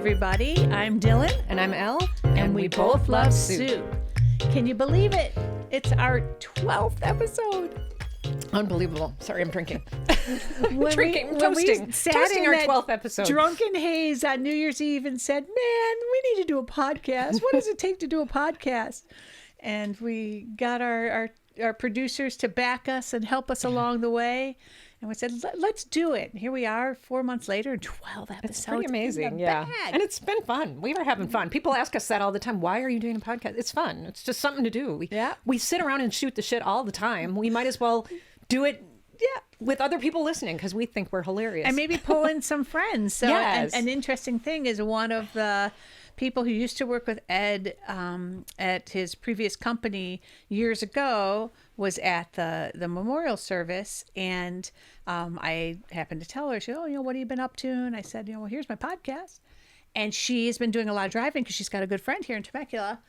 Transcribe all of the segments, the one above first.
everybody. I'm Dylan. And I'm Elle. And we both love soup. Can you believe it? It's our 12th episode. Unbelievable. Sorry, I'm drinking. Toasting Toasting our 12th episode. Drunken haze on New Year's Eve and said, man, we need to do a podcast. What does it take to do a podcast? And we got our producers to back us and help us along the way. And we said, let's do it. And here we are 4 months later and 12 episodes. It's pretty amazing. Yeah. And it's been fun. We were having fun. People ask us that all the time. Why are you doing a podcast? It's fun. It's just something to do. We sit around and shoot the shit all the time. We might as well do it with other people listening because we think we're hilarious. And maybe pull in some friends. So yes. An interesting thing is one of the people who used to work with Ed at his previous company years ago was at the memorial service, and I happened to tell her, she said, what have you been up to? And I said, well, here's my podcast. And she has been doing a lot of driving because she's got a good friend here in Temecula.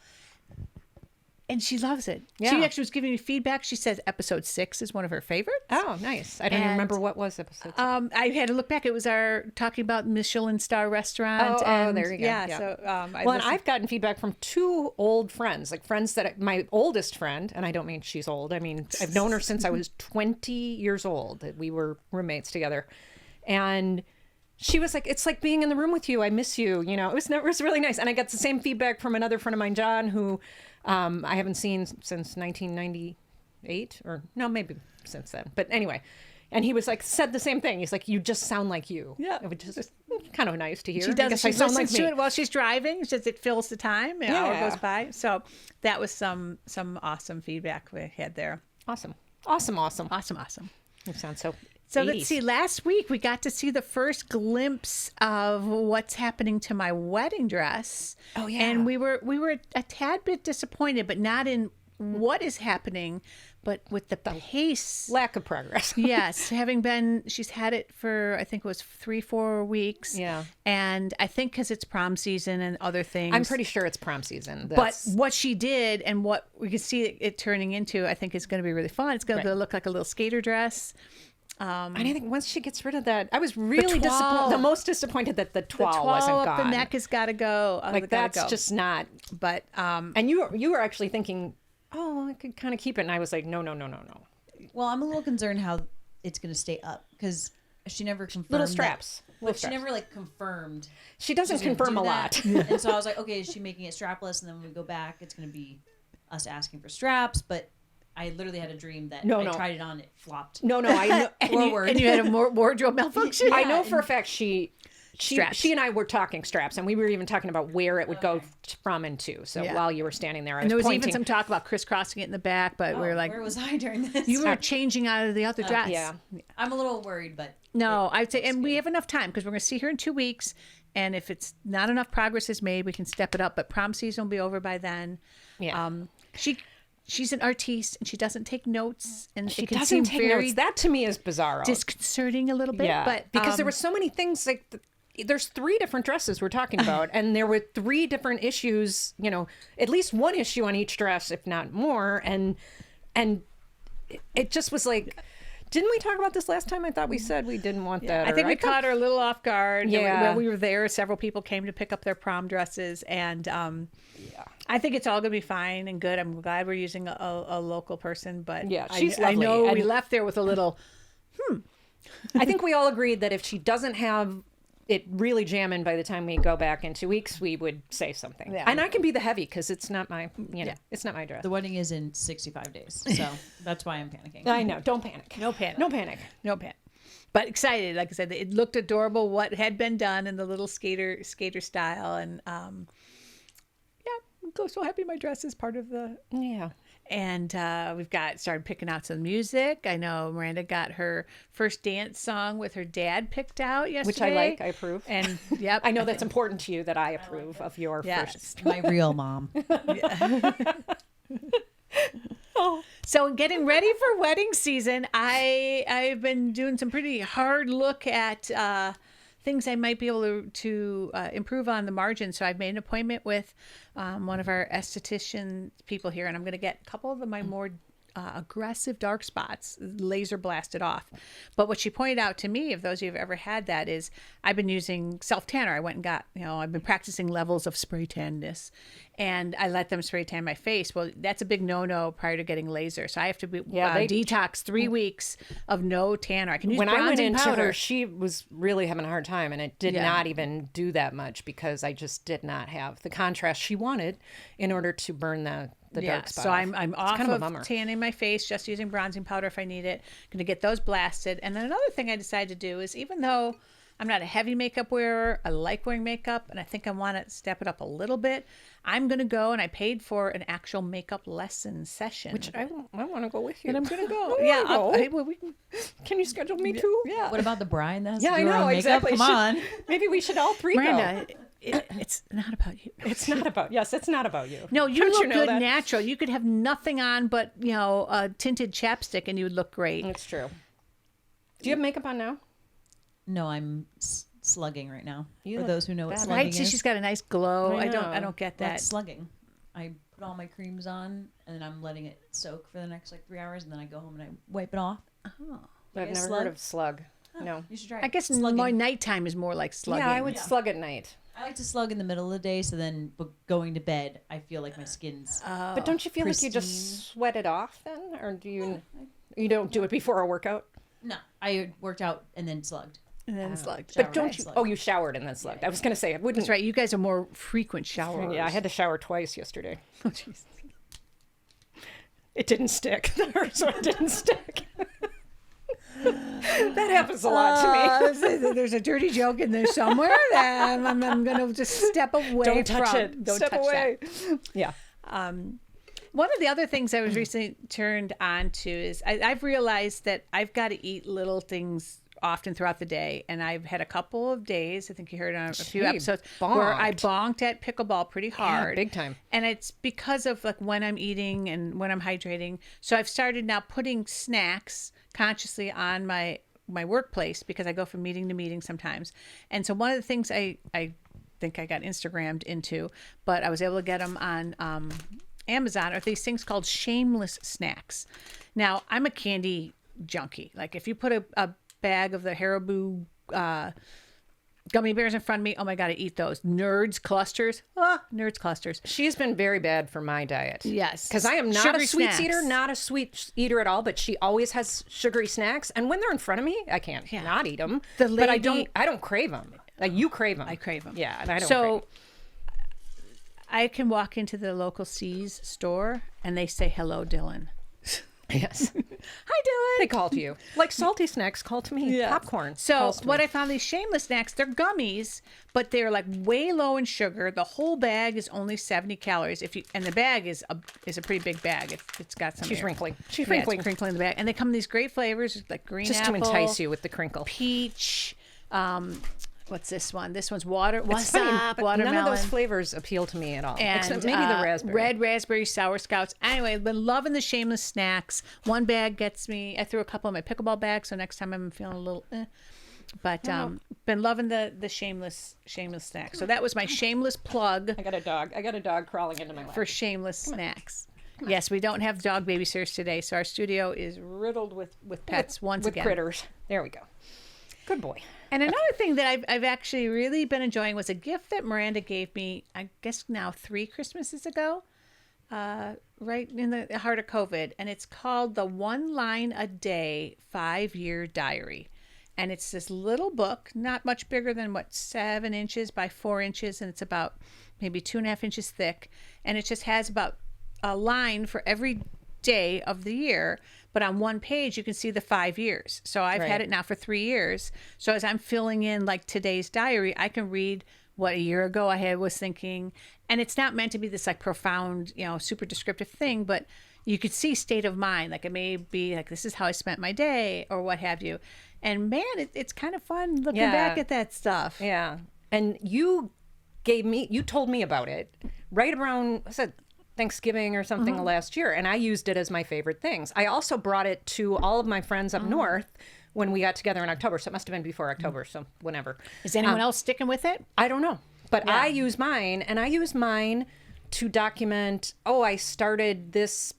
And she loves it. Yeah. She actually was giving me feedback. She says episode 6 is one of her favorites. Oh, nice. I don't even remember what was episode 6. I had to look back. It was our talking about Michelin star restaurant. Oh, there you go. Yeah. So, and I've gotten feedback from 2 old friends, like friends that my oldest friend, and I don't mean she's old. I mean, I've known her since I was 20 years old. We were roommates together. And she was like, it's like being in the room with you. I miss you. It was really nice. And I got the same feedback from another friend of mine, John, who I haven't seen since 1998 or no, maybe since then. But anyway, and he was like, said the same thing. He's like, you just sound like you. Yeah. It was just kind of nice to hear. She does. She sound listens like me. to it while she's driving. It's just it fills the time. An hour goes by. So that was some awesome feedback we had there. Awesome. It It sounds so 80s. Let's see. Last week we got to see the first glimpse of what's happening to my wedding dress. Oh yeah. And we were a tad bit disappointed, but not in what is happening, but with the pace. Lack of progress. Yes. She's had it for, I think it was 3-4 weeks. Yeah. And I think because it's prom season and other things. I'm pretty sure it's prom season. But what she did and what we can see it turning into, I think is going to be really fun. It's going to look like a little skater dress. And I think once she gets rid of that, I was really disappointed. The most disappointed that the toile wasn't up gone. The neck has got to go. That's just not. But and you were actually thinking, I could kind of keep it, and I was like, no. Well, I'm a little concerned how it's going to stay up because she never confirmed little straps. She never confirmed. She doesn't confirm a lot. And so I was like, okay, is she making it strapless? And then when we go back, it's going to be us asking for straps, but. I literally had a dream that I tried it on, it flopped. No, I know. and you had a wardrobe malfunction? Yeah, I know for a fact she and I were talking straps, and we were even talking about where it would go from and to. So while you were standing there, I was there was pointing. even some talk about crisscrossing it in the back, but we were like... Where was I during this? You were changing out of the other dress. Yeah. I'm a little worried, but... No, I'd say, and we have enough time because we're going to see her in 2 weeks, and if it's not enough progress is made, we can step it up, but prom season will be over by then. Yeah. She's an artiste and she doesn't take notes, and she can doesn't seem take very notes. That to me is bizarre. Disconcerting a little bit. Yeah, but because there were so many things there's 3 different dresses we're talking about, and there were 3 different issues. At least one issue on each dress, if not more, and it just was like. Didn't we talk about this last time? I thought we said we didn't want that. I think we caught her a little off guard. Yeah. When we were there, several people came to pick up their prom dresses, and I think it's all going to be fine and good. I'm glad we're using a local person, but she's I lovely. know we left there with a little, I think we all agreed that if she doesn't have it really jamming by the time we go back in 2 weeks, we would say something. Yeah. And I can be the heavy because it's not my, it's not my dress. The wedding is in 65 days, so that's why I'm panicking. I know. Don't panic. No panic. No panic. No panic. But excited, like I said, it looked adorable what had been done in the little skater style, and I'm so happy my dress is part of the And we've started picking out some music. I know Miranda got her first dance song with her dad picked out yesterday. Which I like. I approve. And I know that's important to you that I approve of your first. My real mom. So getting ready for wedding season, I've been doing some pretty hard look at things I might be able to improve on the margin. So I've made an appointment with one of our esthetician people here, and I'm going to get a couple of my more aggressive dark spots, laser blasted off. But what she pointed out to me, if those of you have ever had that, is I've been using self tanner. I went and got, I've been practicing levels of spray tanness, and I let them spray tan my face. Well, that's a big no prior to getting laser. So I have to be detox 3 weeks of no tanner. I can use when I went into powder. her, she was really having a hard time, and it did not even do that much because I just did not have the contrast she wanted in order to burn the dark spot. So off. I'm off kind of a bummer. tanning my face, just using bronzing powder if I need it. Going to get those blasted. And then another thing I decided to do is, even though I'm not a heavy makeup wearer, I like wearing makeup, and I think I want to step it up a little bit. I'm going to go, and I paid for an actual makeup lesson session. Which I want to go with you. And I'm going to go. Can you schedule me too? Yeah. What about the bride? That's I know, exactly. Come on. Maybe we should all three Miranda, go. It's not about you. It's not about, it's not about you. No, you Don't look know good that? natural. You could have nothing on but, a tinted chapstick, and you would look great. It's true. Do you have makeup on now? No, I'm slugging right now. You For look those who know what bad. slugging Right? See, is. she's got a nice glow. I I don't get that. That's slugging. I put all my creams on, and then I'm letting it soak for the next 3 hours, and then I go home and I wipe it off. Oh. I've guys never slug? heard of slug. No. You should try it. I guess slugging. my nighttime is more like slugging. Yeah, I would slug at night. I like to slug in the middle of the day, so then going to bed, I feel like my skin's. But don't you feel like you pristine. just sweat it off then? Or do you... You don't do it before a workout? No, I worked out and then slugged. And then slugged. Shower But don't and you... slug. Oh, you showered and then slugged. I was going to say, I wouldn't... That's right. You guys are more frequent showers. Yeah, I had to shower twice yesterday. Oh, jeez. It didn't stick. So it didn't stick. That happens a lot to me. There's a dirty joke in there somewhere that I'm going to just step away Don't touch from. it. Don't Step touch away. that. Yeah. One of the other things I was recently turned on to is I've realized that I've got to eat little things often throughout the day, and I've had a couple of days, I think you heard on a few episodes, where I bonked at pickleball pretty hard. big time. And it's because of when I'm eating and when I'm hydrating. So I've started now putting snacks consciously on my workplace, because I go from meeting to meeting sometimes. And so one of the things I think I got Instagrammed into, but I was able to get them on Amazon, are these things called shameless snacks. Now, I'm a candy junkie. Like, if you put a bag of the Haribo gummy bears in front of me, oh my God, I eat those. Nerds clusters. Nerds clusters. She's been very bad for my diet. Yes. Because I am not Sugary a sweet snacks. eater, not a sweet eater at all, but she always has sugary snacks. And when they're in front of me, I can't not eat them. But I don't crave them. Like, you crave them. I crave them. Yeah, and I don't crave So 'em. I can walk into the local C's store and they say, "Hello, Dylan." Yes. Hi, Dylan. They call to you. Like salty snacks call to me. Yeah. Popcorn. So calls to what me. I found, these shameless snacks, they're gummies, but they're way low in sugar. The whole bag is only 70 calories. And the bag is a pretty big bag. It's got some. She's air. wrinkling. She's Yeah, wrinkling. it's crinkling in the bag, and they come in these great flavors like green Just apple, to entice you with the crinkle. peach. What's this one? This one's water. What's Funny, up? but Watermelon. none of those flavors appeal to me at all. And Except maybe the raspberry. red raspberry sour scouts. Anyway, I've been loving the shameless snacks. One bag gets me. I threw a couple in my pickleball bag, so next time I'm feeling a little. But been loving the shameless snacks. So that was my shameless plug I got a dog. I got a dog crawling into my lap. for shameless snacks. Yes, we don't have dog babysitters today, so our studio is riddled with pets once with again. critters. There we go. Good boy. And another thing that I've actually really been enjoying was a gift that Miranda gave me, I guess now 3 Christmases ago, right in the heart of COVID. And it's called the 1 Line a Day 5-Year Diary. And it's this little book, not much bigger than 7 inches by 4 inches. And it's about maybe 2.5 inches thick. And it just has about a line for every day of the year, but on one page you can see the 5 years. So I've had it now for 3 years. So as I'm filling in today's diary, I can read what a year ago I was thinking, and it's not meant to be this profound, super descriptive thing, but you could see state of mind. It may be this is how I spent my day or what have you. And man, it's kind of fun looking back at that stuff. Yeah. And you told me about it right around, what's it, Thanksgiving or something last year, and I used it as my favorite things. I also brought it to all of my friends up north when we got together in October, so it must have been before October, so whenever. Is anyone else sticking with it? I don't know, but I use mine, and I use mine to document, I started this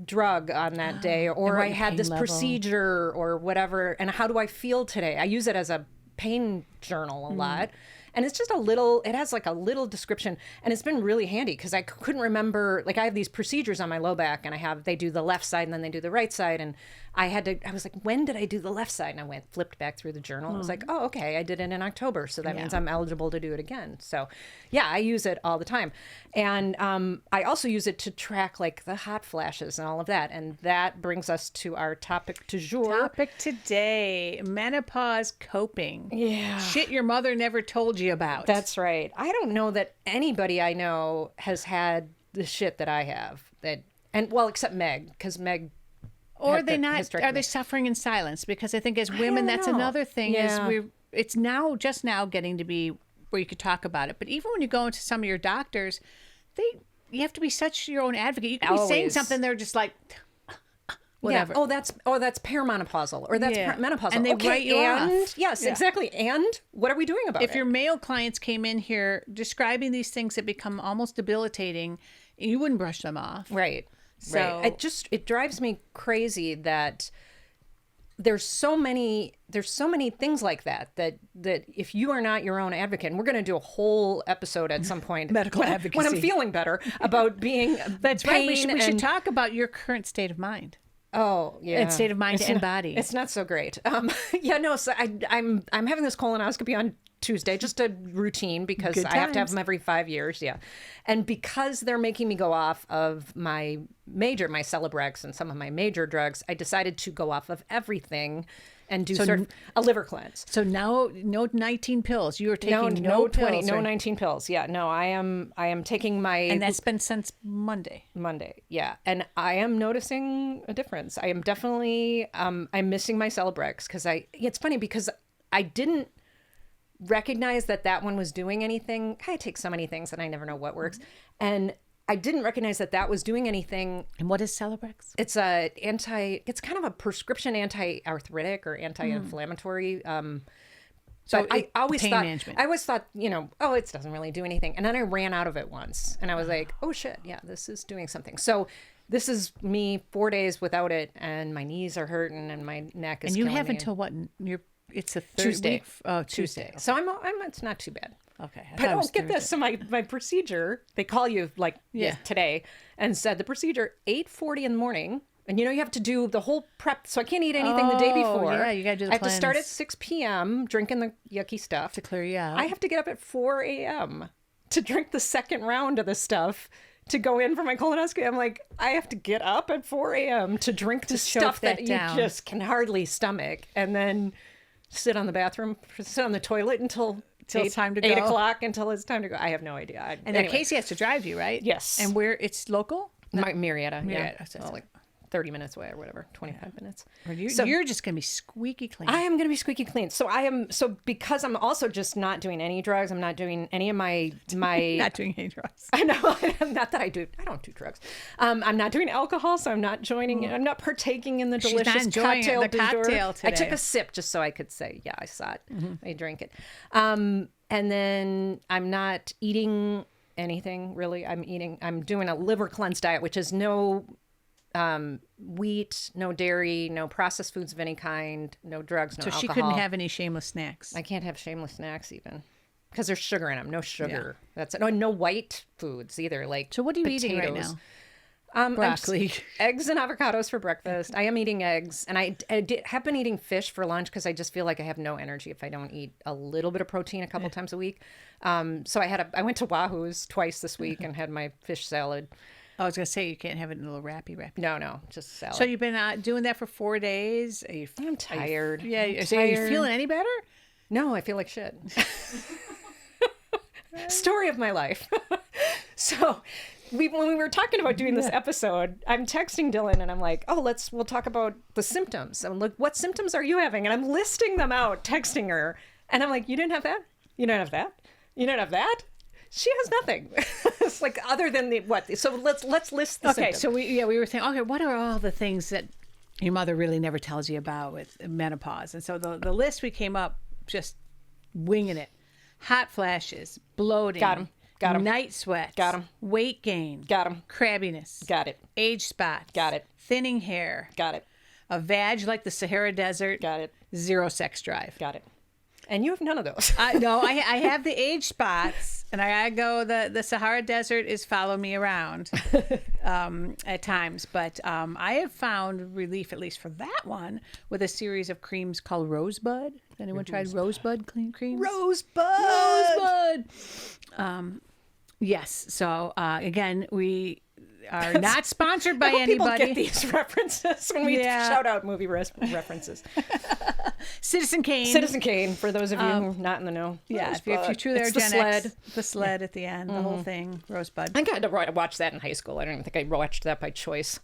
drug on that day, or I had this procedure or whatever, and how do I feel today? I use it as a pain journal a lot. And it's just it has like a little description, and it's been really handy because I couldn't remember, like I have these procedures on my low back, and they do the left side and then they do the right side. And I was like, when did I do the left side? And I flipped back through the journal. I was like, oh, okay, I did it in October. So that means I'm eligible to do it again. So yeah, I use it all the time. And I also use it to track like the hot flashes and all of that. And that brings us to our topic du jour. Topic today, menopause coping. Yeah. Shit your mother never told you about. That's right. I don't know that anybody I know has had the shit that I have. Except Meg, because Meg. Or are they suffering in silence? Because I think as women, that's another thing. Yeah. It's just now getting to be where you could talk about it. But even when you go into some of your doctors, you have to be such your own advocate. You can be saying something, they're just like, whatever. Yeah. That's perimenopausal, or that's menopausal. And they write you off. Yes, exactly. And what are we doing about it? If your male clients came in here describing these things that become almost debilitating, you wouldn't brush them off. Right. So it drives me crazy that there's so many things like that if you are not your own advocate, and we're going to do a whole episode at some point, medical advocacy, when I'm feeling better about being that's right. We should talk about your current state of mind. Oh yeah, and state of mind and body. It's not so great. So I'm having this colonoscopy on Tuesday, just a routine because I have to have them every 5 years. Yeah. And because they're making me go off of my Celebrex and some of my major drugs, I decided to go off of everything and do sort of a liver cleanse. So now no 19 pills. You are taking no 20, pills, no or... 19 pills. Yeah, no, I am taking my... And that's been since Monday. Yeah. And I am noticing a difference. I am definitely, I'm missing my Celebrex because it's funny because I didn't recognize that one was doing anything. I take so many things and I never know what works. And I didn't recognize that was doing anything. And what is Celebrex? It's it's kind of a prescription anti-arthritic or anti-inflammatory. So I always thought, it doesn't really do anything. And then I ran out of it once and I was like, oh shit, yeah, this is doing something. So this is me 4 days without it and my knees are hurting and my neck is killing me. And you have until what? It's a Tuesday. Week? Oh, Tuesday. So I'm it's not too bad. Okay. But get this. So my procedure, they call you today and said the procedure 8:40 in the morning. And you have to do the whole prep. So I can't eat anything the day before. Yeah, you got to do the I have to start at 6 p.m. drinking the yucky stuff. To clear you out. I have to get up at 4 a.m. to drink the second round of the stuff to go in for my colonoscopy. I'm like, I have to get up at 4 a.m. to drink the stuff that you just can hardly stomach. And then sit on the toilet until it's time to go. 8 o'clock until it's time to go. I have no idea. Then Casey has to drive you, right? Yes. And where it's local? Myriad. Yeah. Like 30 minutes away or whatever, 25 minutes. You're just going to be squeaky clean. I am going to be squeaky clean. So because I'm also just not doing any drugs. I'm not doing any of my not doing any drugs. I know. Not that I don't do drugs. I'm not doing alcohol, so I'm not joining. I'm not partaking in the delicious cocktail today. I took a sip just so I could say, yeah, I saw it. I drank it. And then I'm not eating anything really. I'm doing a liver cleanse diet, which is no wheat, no dairy, no processed foods of any kind, no drugs, no alcohol. So she couldn't have any shameless snacks. I can't have shameless snacks even because there's sugar in them. No sugar. Yeah. That's it. No white foods either. Like, so what are you potatoes. eating right now? Broccoli, eggs and avocados for breakfast. I am eating eggs, and I have been eating fish for lunch because I just feel like I have no energy if I don't eat a little bit of protein a couple times a week. So I went to Wahoo's twice this week and had my fish salad. I was going to say, you can't have it in a little wrappy. No, just salad. So you've been doing that for 4 days? I'm tired. Are you tired. feeling any better? No, I feel like shit. Story of my life. So when we were talking about doing this episode, I'm texting Dylan and I'm like, we'll talk about the symptoms. I'm like, what symptoms are you having? And I'm listing them out, texting her. And I'm like, you didn't have that? You don't have that? You don't have that? She has nothing. It's like other than what? So let's list the symptoms. So we were saying, okay, what are all the things that your mother really never tells you about with menopause? And so the list we came up just winging it: hot flashes, bloating, Got 'em. Night sweats. Got 'em. Weight gain. Got 'em. Crabbiness. Got it. Age spots. Got it. Thinning hair. Got it. A vag like the Sahara Desert. Got it. Zero sex drive. Got it. And you have none of those. No, I have the age spots, and I go the Sahara Desert is follow me around at times, but I have found relief, at least for that one, with a series of creams called Rosebud. Anyone tried Rosebud clean creams? Rosebud. Yes. So again, we are not sponsored by People anybody. get these references when we shout out movie references. Citizen Kane. Citizen Kane, for those of you who are not in the know. Yeah, if you're truly It's Gen the X, sled. the sled at the end, the whole thing, Rosebud. I think I had to watch that in high school. I don't even think I watched that by choice.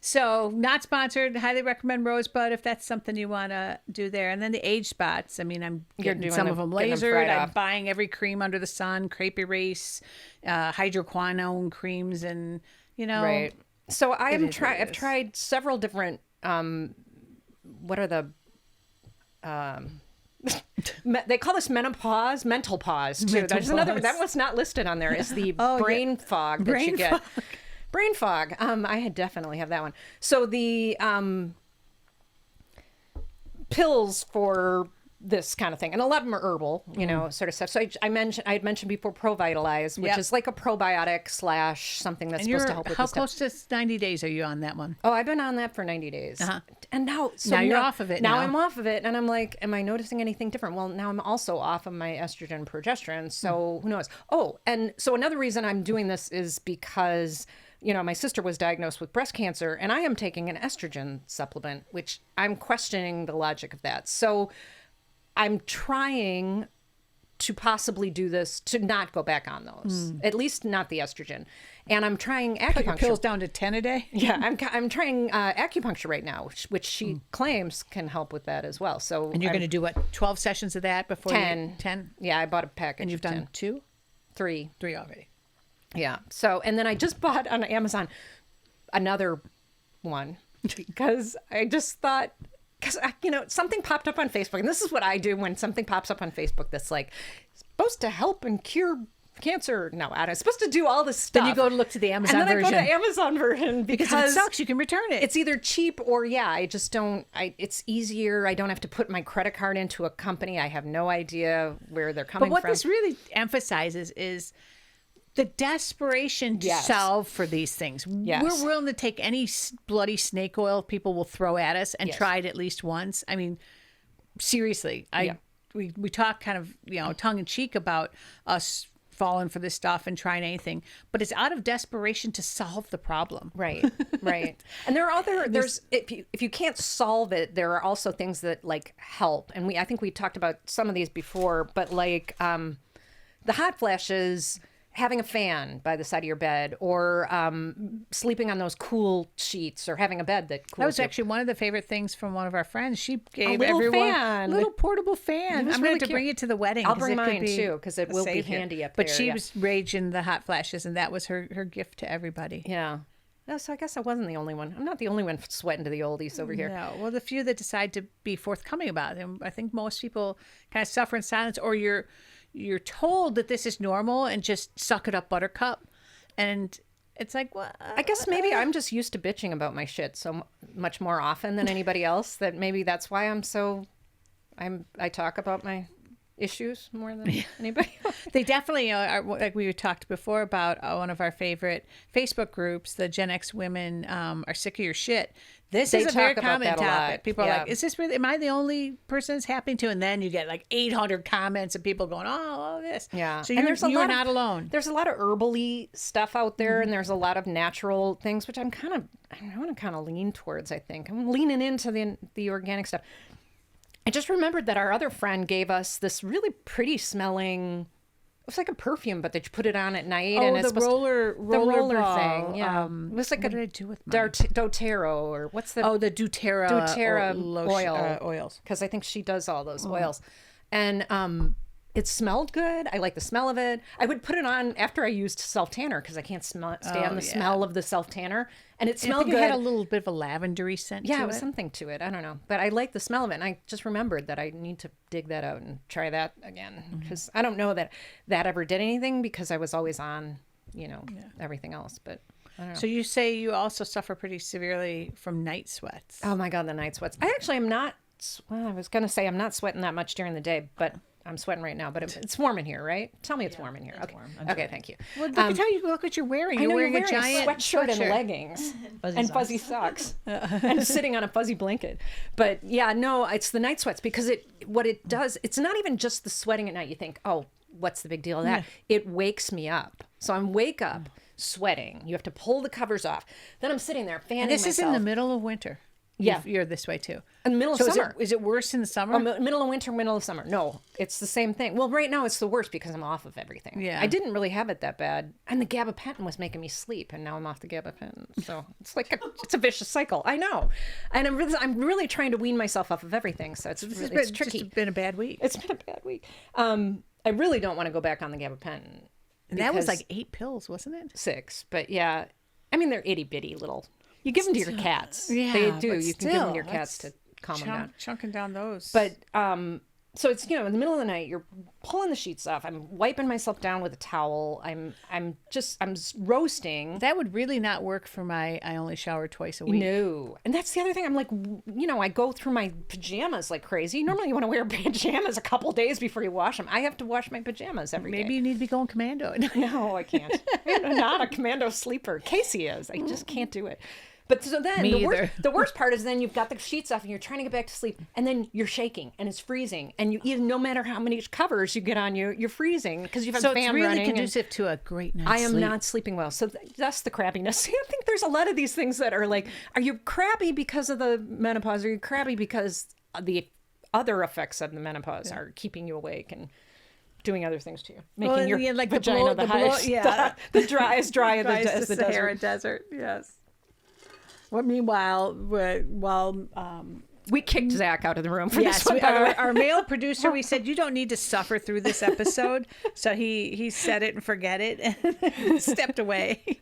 So, not sponsored. Highly recommend Rosebud if that's something you want to do there. And then the age spots. I mean, I'm getting some of them getting them lasered. fried I'm off. buying every cream under the sun, crepe erase, hydroquinone creams, and Right. So I've is what it is. tried several different. What are the? They call this menopause, mental pause too. Mental There's another pause. that was not listed on there. Is the Oh, yeah. brain fog that you Brain get. Brain fog. I definitely have that one. So the pills for this kind of thing, and a lot of them are herbal, sort of stuff. So I had mentioned before Provitalize, which Yep. is like a probiotic / something that's supposed to help with how this stuff. close to 90 days are you on that one? Oh, I've been on that for 90 days. And now You're off of it Now now. I'm off of it. And I'm like, am I noticing anything different? Well, now I'm also off of my estrogen and progesterone. So who knows? Oh, and so another reason I'm doing this is because, my sister was diagnosed with breast cancer, and I am taking an estrogen supplement, which I'm questioning the logic of that. So I'm trying to possibly do this to not go back on those, at least not the estrogen. And I'm trying acupuncture. Cut your pills down to 10 a day? Yeah, I'm trying acupuncture right now, which she claims can help with that as well. So And you're going to do what, 12 sessions of that before 10. 10? Yeah, I bought a package. And you've of done 10. 2? 3. 3 already. Yeah. So, and then I just bought on Amazon another one because I just thought, because something popped up on Facebook, and this is what I do when something pops up on Facebook that's like supposed to help and cure cancer. No, I don't. It's supposed to do all this stuff. Then you go to look to the Amazon and then version. I go to Amazon version because if it sucks, you can return it. It's either cheap or I just don't. It's easier. I don't have to put my credit card into a company. I have no idea where they're coming But what from. this really emphasizes is the desperation to Yes. solve for these things. Yes. We're willing to take any bloody snake oil people will throw at us and Yes. try it at least once. I mean, seriously, we talk kind of tongue in cheek about us falling for this stuff and trying anything, but it's out of desperation to solve the problem. Right, right. And there are if you can't solve it, there are also things that like help. And I think we talked about some of these before, but like the hot flashes, having a fan by the side of your bed, or sleeping on those cool sheets, or having a bed that cools That was you. actually one of the favorite things from one of our friends. She gave little everyone fan. a little portable fan. was I'm really going to cute. bring it to the wedding. I'll 'cause bring it could mine be too, 'cause it a will be savior. handy up But there, she yeah. was raging the hot flashes, and that was her gift to everybody. Yeah. So I guess I wasn't the only one. I'm not the only one sweating to the oldies over here. No, well, the few that decide to be forthcoming about it, I think most people kind of suffer in silence, or you're told that this is normal and just suck it up, buttercup. And it's like, well, I guess maybe I'm just used to bitching about my shit so much more often than anybody else, that maybe that's why I talk about my issues more than anybody else. they definitely are, like we talked before about one of our favorite Facebook groups, the Gen X women are sick of your shit. This is a very talk about common that a topic. lot. People are Yeah. like, is this really, am I the only person it's happening to? And then you get like 800 comments of people going, all this. Yeah. So And you're not alone. There's a lot of herbally stuff out there, and there's a lot of natural things, which I want to kind of lean towards, I think. I'm leaning into the organic stuff. I just remembered that our other friend gave us this really pretty smelling, it was like a perfume, but they put it on at night. Oh, and it's the supposed roller ball. thing. Yeah. It was like what a did I do with mine? doTERRA, or what's the... The doTERRA doTERRA lotion, oil. oils. Because I think she does all those oils. And It smelled good. I like the smell of it. I would put it on after I used self-tanner because I can't stand the smell of the self-tanner. And it smelled good. It had a little bit of a lavendery scent to it was something to it. I don't know. But I like the smell of it. And I just remembered that I need to dig that out and try that again. Because I don't know that ever did anything because I was always on, everything else. But I don't know. So you say you also suffer pretty severely from night sweats. Oh, my God, the night sweats. I actually am not, I was going to say I'm not sweating that much during the day, but I'm sweating right now, but it's warm in here, right? Tell me it's warm in here. Okay. Warm. Okay, thank you. Well, look at how look what you're wearing. You're wearing a giant sweatshirt and leggings and fuzzy socks and sitting on a fuzzy blanket. But yeah, no, it's the night sweats because what it does, it's not even just the sweating at night. You think, oh, what's the big deal of that? Yeah. It wakes me up. So I'm wake up sweating. You have to pull the covers off. Then I'm sitting there fanning myself. And this is in the middle of winter. Yeah, you're this way too. In the middle of summer. Is it worse in the summer? Middle of winter, middle of summer. No, it's the same thing. Well, right now it's the worst because I'm off of everything. Yeah. I didn't really have it that bad. And the gabapentin was making me sleep. And now I'm off the gabapentin. So it's like it's a vicious cycle. I know. And I'm really trying to wean myself off of everything. So it's tricky. It's been a bad week. It's been a bad week. I really don't want to go back on the gabapentin. And that was like 8 pills, wasn't it? 6. But yeah, I mean, they're itty bitty little. You give them to your cats. Yeah, they do. You can give them to your cats to calm them down. Chunking down those. But so it's in the middle of the night. You're pulling the sheets off. I'm wiping myself down with a towel. I'm roasting. That would really not work for I only shower twice a week. No, and that's the other thing. I'm like, I go through my pajamas like crazy. Normally, you want to wear pajamas a couple days before you wash them. I have to wash my pajamas every day. Maybe you need to be going commando. No, I can't. I'm not a commando sleeper. Casey is. I just can't do it. But so then the worst part is then you've got the sheets off and you're trying to get back to sleep and then you're shaking and it's freezing and no matter how many covers you get on you, you're freezing because you've had a fan running. So it's really conducive to a great night's sleep. I am not sleeping well. So that's the crabbiness. I think there's a lot of these things that are like, are you crabby because of the menopause? Or are you crabby because the other effects of the menopause are keeping you awake and doing other things to you, making your vagina the driest dry as the Sahara desert. Yes. Well, meanwhile, we kicked Zach out of the room for this one. Our male producer, we said, you don't need to suffer through this episode. So he said it and forget it and stepped away.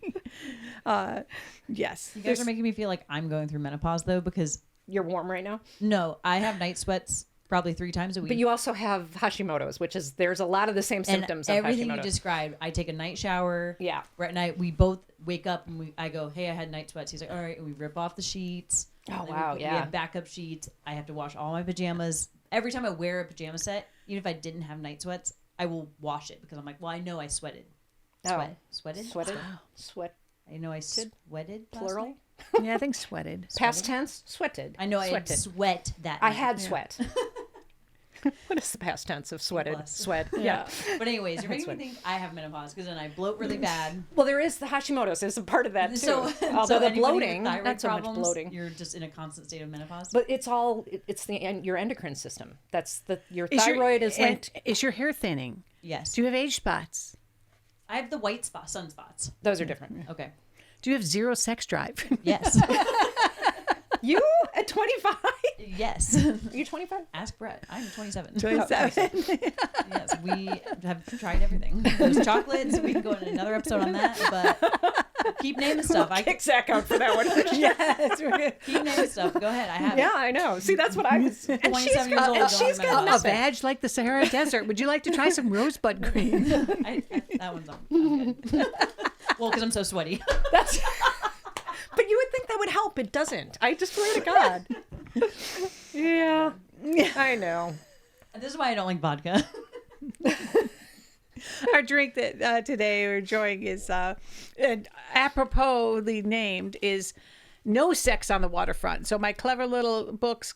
Yes. You guys are making me feel like I'm going through menopause, though, because... You're warm right now? No, I have night sweats probably 3 times a week. But you also have Hashimoto's, which is, there's a lot of the same symptoms of everything Hashimoto's. You described. I take a night shower. Yeah. Right night. We both wake up and I go, hey, I had night sweats. He's like, all right. And we rip off the sheets. Oh, wow. We have backup sheets. I have to wash all my pajamas. Every time I wear a pajama set, even if I didn't have night sweats, I will wash it because I'm like, well, I know I sweated. Sweated? Sweated? Sweat. I know I sweated. Plural? Yeah, I think sweated. Past tense? Sweated. I know I had sweat that night. I had sweat. What is the past tense of sweated? Sweat. Yeah. But anyways, you're making me think I have menopause because then I bloat really bad. Well, there is the Hashimoto's. There's a part of that too. So the bloating, not so much bloating. You're just in a constant state of menopause. But it's your endocrine system. That's your thyroid is linked. Is your hair thinning? Yes. Do you have age spots? I have the white spots, sunspots. Those are different. Okay. Do you have zero sex drive? Yes. You at 25? Yes. Are you 25? Ask Brett. I'm 27. 27. Yes, we have tried everything. There's chocolates. We can go in another episode on that, but keep naming stuff. I kick Zach out for that one. Yes. Keep naming stuff. Go ahead. I have it. Yeah, I know. See, that's what I was. And 27 years old. And she's got a badge like the Sahara Desert. Would you like to try some rosebud cream? That one's on. I'm good. Well, because I'm so sweaty. That's. But you would think that would help. It doesn't. I just swear to God. Yeah, I know. And this is why I don't like vodka. Our drink that today we're enjoying is, and aproposly named, is No Sex on the Waterfront. So my clever little books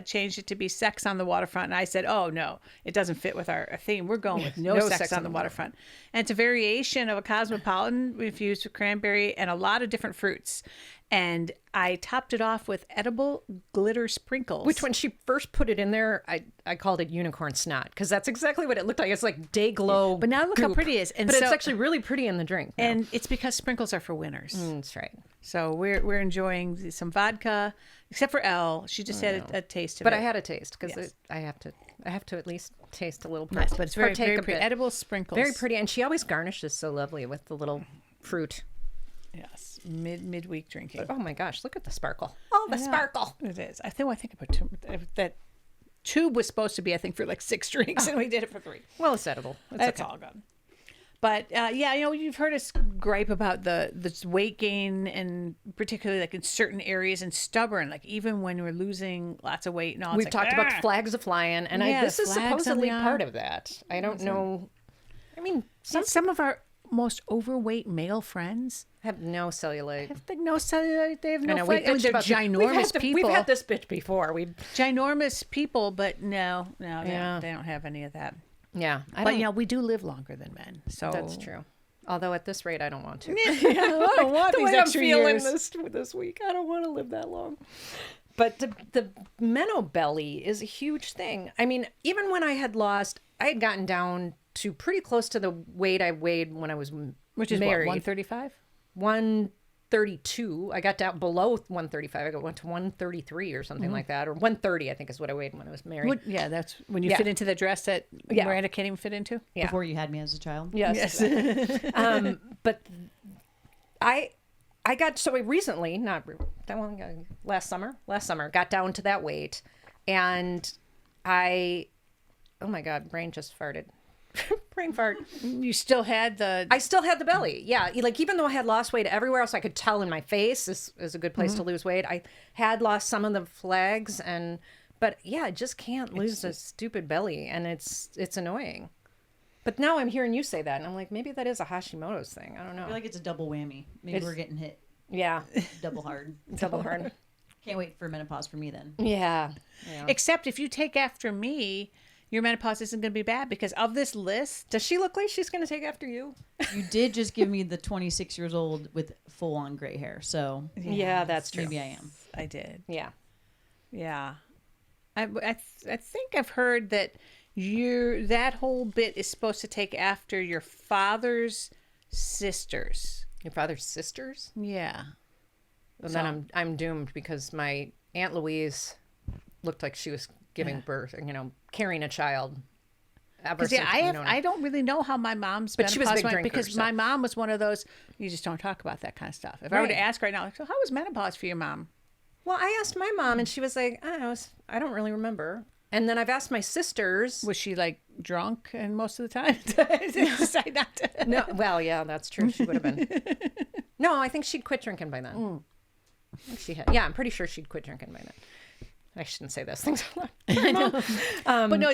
changed it to be Sex on the Waterfront. And I said, oh, no, it doesn't fit with our theme. We're going with no sex on the waterfront. And it's a variation of a cosmopolitan infused with cranberry and a lot of different fruits. And I topped it off with edible glitter sprinkles. Which, when she first put it in there, I called it unicorn snot, because that's exactly what it looked like. It's like day glow. But now look how pretty it is. And but it's actually really pretty in the drink. And it's because sprinkles are for winners. That's right. So we're enjoying some vodka, except for Elle. She just had a taste of But it. I had a taste because Yes. I have to at least taste a little. Nice, but it's very, partake very a pretty. bit. Edible sprinkles. Very pretty, and she always garnishes so lovely with the little fruit. Yes, midweek drinking. Oh my gosh, look at the sparkle! Oh, the sparkle! It is. I think I put that tube was supposed to be, I think, for like 6 drinks, and we did it for 3. Well, it's edible. That's all gone. But yeah, you've heard us gripe about the weight gain, and particularly like in certain areas, and stubborn. Like even when we're losing lots of weight and all, We've talked about the flags of flying, and Yeah, this the is flags on supposedly the arm. part of that. I don't know. I mean, some of our most overweight male friends have no cellulite. have like no cellulite. They have I no know, fat. I mean, they're ginormous people. We've had this bitch before. Ginormous people, but no, Yeah. they don't have any of that. Yeah, But we do live longer than men, so that's true. Although at this rate, I don't want to. I don't want The these way I'm extra feeling years. this week, I don't want to live that long. But the menobelly is a huge thing. I mean, even when I had gotten down to pretty close to the weight I weighed when I was Which is married. what, 135? 132. I got down below 135. I went to 133 or something like that, or 130. I think is what I weighed when I was married. Yeah, that's when you Yeah. fit into the dress that Yeah. Miranda can't even fit into. Yeah. Before you had me as a child. Yes. But I got so recently, not that long ago, last summer, got down to that weight, and oh my God, brain just farted. Brain fart. You still had the I still had the belly. Yeah. Like, even though I had lost weight everywhere else, I could tell in my face this is a good place to lose weight. I had lost some of the flags, but yeah, I just can't lose this stupid belly. And it's annoying. But now I'm hearing you say that, and I'm like, maybe that is a Hashimoto's thing. I don't I know. feel like it's a double whammy. Maybe we're getting hit Yeah. double hard. Double hard. Can't wait for menopause for me then. Yeah. except if you take after me, your menopause isn't going to be bad because of this list. Does she look like she's going to take after you? You did just give me the 26 years old with full on gray hair, so Yeah, that's true. maybe I am. I did. Yeah. Yeah. I think I've heard that that whole bit is supposed to take after your father's sisters. Your father's sisters? Yeah. Well, then I'm doomed because my Aunt Louise looked like she was giving birth, carrying a child. Because I don't really know how my mom's But she was a menopause big went, drinker, because so- my mom was one of those, you just don't talk about that kind of stuff. If I were to Right. ask right now, like, so how was menopause for your mom? Well, I asked my mom, and she was like, I don't really remember. And then I've asked my sisters. Was she like drunk and most of the time? Decide not to. No, well, yeah, that's true. She would have been. No, I think she'd quit drinking by then. I think she had. Yeah, I'm pretty sure she'd quit drinking by then. I shouldn't say those things out loud. But no,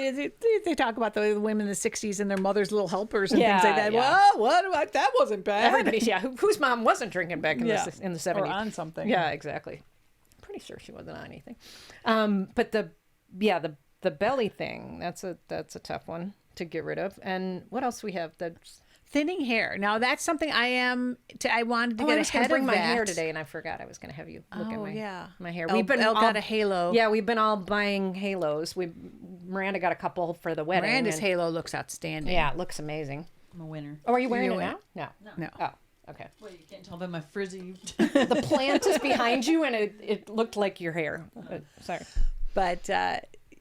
they talk about the women in the 60s and their mother's little helpers and Yeah, things like that. yeah. Well, what about that? Wasn't bad. Everybody's, whose mom wasn't drinking back in Yeah. the 70s? Or on something. Yeah, exactly. Pretty sure she wasn't on anything. But the belly thing, that's a tough one to get rid of. And what else we have? Thinning hair. Now that's something I wanted to I get was going ahead to bring of my that. hair today, and I forgot I was going to have you look at my hair. Elle got a halo. Yeah, we've been all buying halos. Miranda got a couple for the wedding. Miranda's and- halo looks outstanding. Yeah, it looks amazing. I'm a winner. Oh, are you wearing You're it now? No. Oh, okay. Well, you can't tell by my frizzy. The plant is behind you, and it looked like your hair. Sorry. But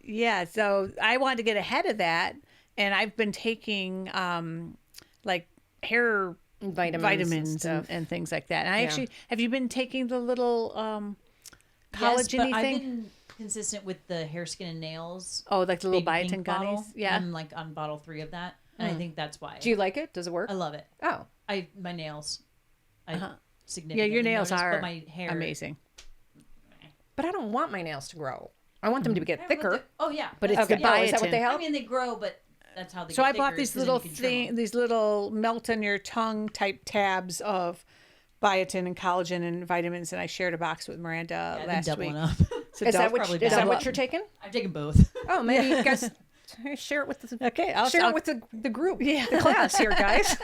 yeah, so I wanted to get ahead of that, and I've been taking like hair vitamins and things like that. And I actually, have you been taking the little collagen-y yes, but thing? I've been consistent with the hair, skin, and nails. Oh, like the little baby biotin pink gummies? bottle. Yeah. I'm like on bottle 3 of that, and I think that's why. Do you like it? Does it work? I love it. Oh. My nails. I Yeah, significantly your nails noticed, are but my hair amazing. But I don't want my nails to grow. I want them to get thicker. Oh yeah, But it's that's- the Oh, is that what biotin. they I help? mean, they grow, but that's how they. So get I bought thicker, these is 'cause then little you can trim 'em. these little melt on your tongue type tabs of biotin and collagen and vitamins, and I shared a box with Miranda Yeah, I've been last doubling week. up. So Is that double- what probably is that double what up. you're taking? I've taken both. Oh, maybe you guys share it with the Okay, I'll share I'll- it with the group, Yeah. the class here, guys.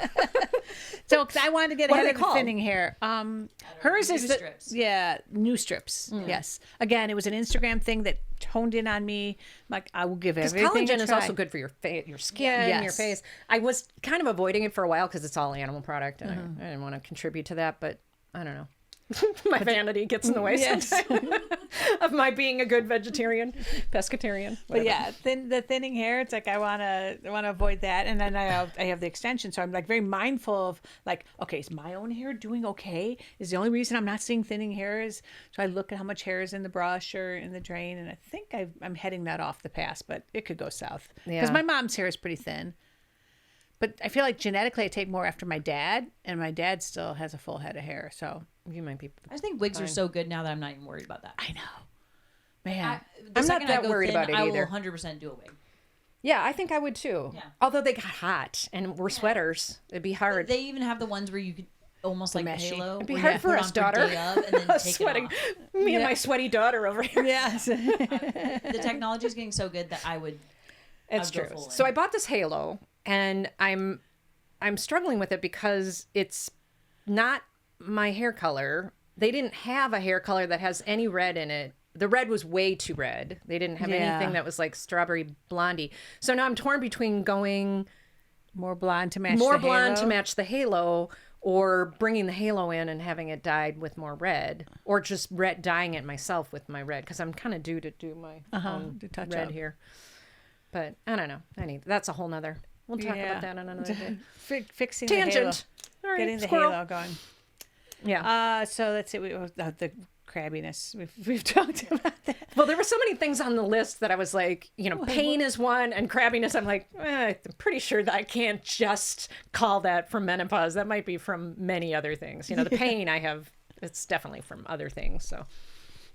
So 'cause I wanted to get What are ahead they of the called? thinning hair. Hers is New the strips. new strips. Yes. Again, it was an Instagram thing that toned in on me. Like I will give Because everything collagen a is try. also good for your your skin, your Yes. face. I was kind of avoiding it for a while because it's all animal product, and I didn't want to contribute to that. But I don't know. My vanity gets in the way Yes. sometimes of my being a good vegetarian, pescatarian. But whatever. yeah, the thinning hair, it's like I wanna avoid that, and then I have the extension, so I'm like very mindful of like, okay, is my own hair doing okay? Is the only reason I'm not seeing thinning hair is so I look at how much hair is in the brush or in the drain, and I think I'm heading that off the pass, but it could go south because Yeah. my mom's hair is pretty thin. But I feel like genetically I take more after my dad, and my dad still has a full head of hair, so You might be. I just think wigs are so good now that I'm not even worried about that. I know, man. The I'm not second I that go worried thin, about it I either. will 100% do a wig. Yeah, I think I would too. Yeah. Although they got hot and we're sweaters, it'd be hard. They even have the ones where you could almost like a meshy. halo. It'd be where hard you for put us, on daughter. day of and then take Sweating. it off. Me and my sweaty daughter over here. Yes. The technology is getting so good that I would. It's I'd go true. full in. So I bought this halo, and I'm struggling with it because it's not my hair color. They didn't have a hair color that has any red in it. The red was way too red. They didn't have Yeah. anything that was like strawberry blondie. So now I'm torn between going More blonde to match more the blonde to halo. match the halo, or bringing the halo in and having it dyed with more red, or just dyeing it myself with my red, because I'm kind of due to do my own to touch red up. here. But I don't know. That's a whole nother. We'll talk about that on another day. Fixing Tangent. the All halo. right, Getting the squirrel. halo going. Yeah. So that's it. The crabbiness. We've talked about that. Well, there were so many things on the list that I was like, pain is one, and crabbiness. I'm like, I'm pretty sure that I can't just call that from menopause. That might be from many other things. The pain I have, it's definitely from other things. So,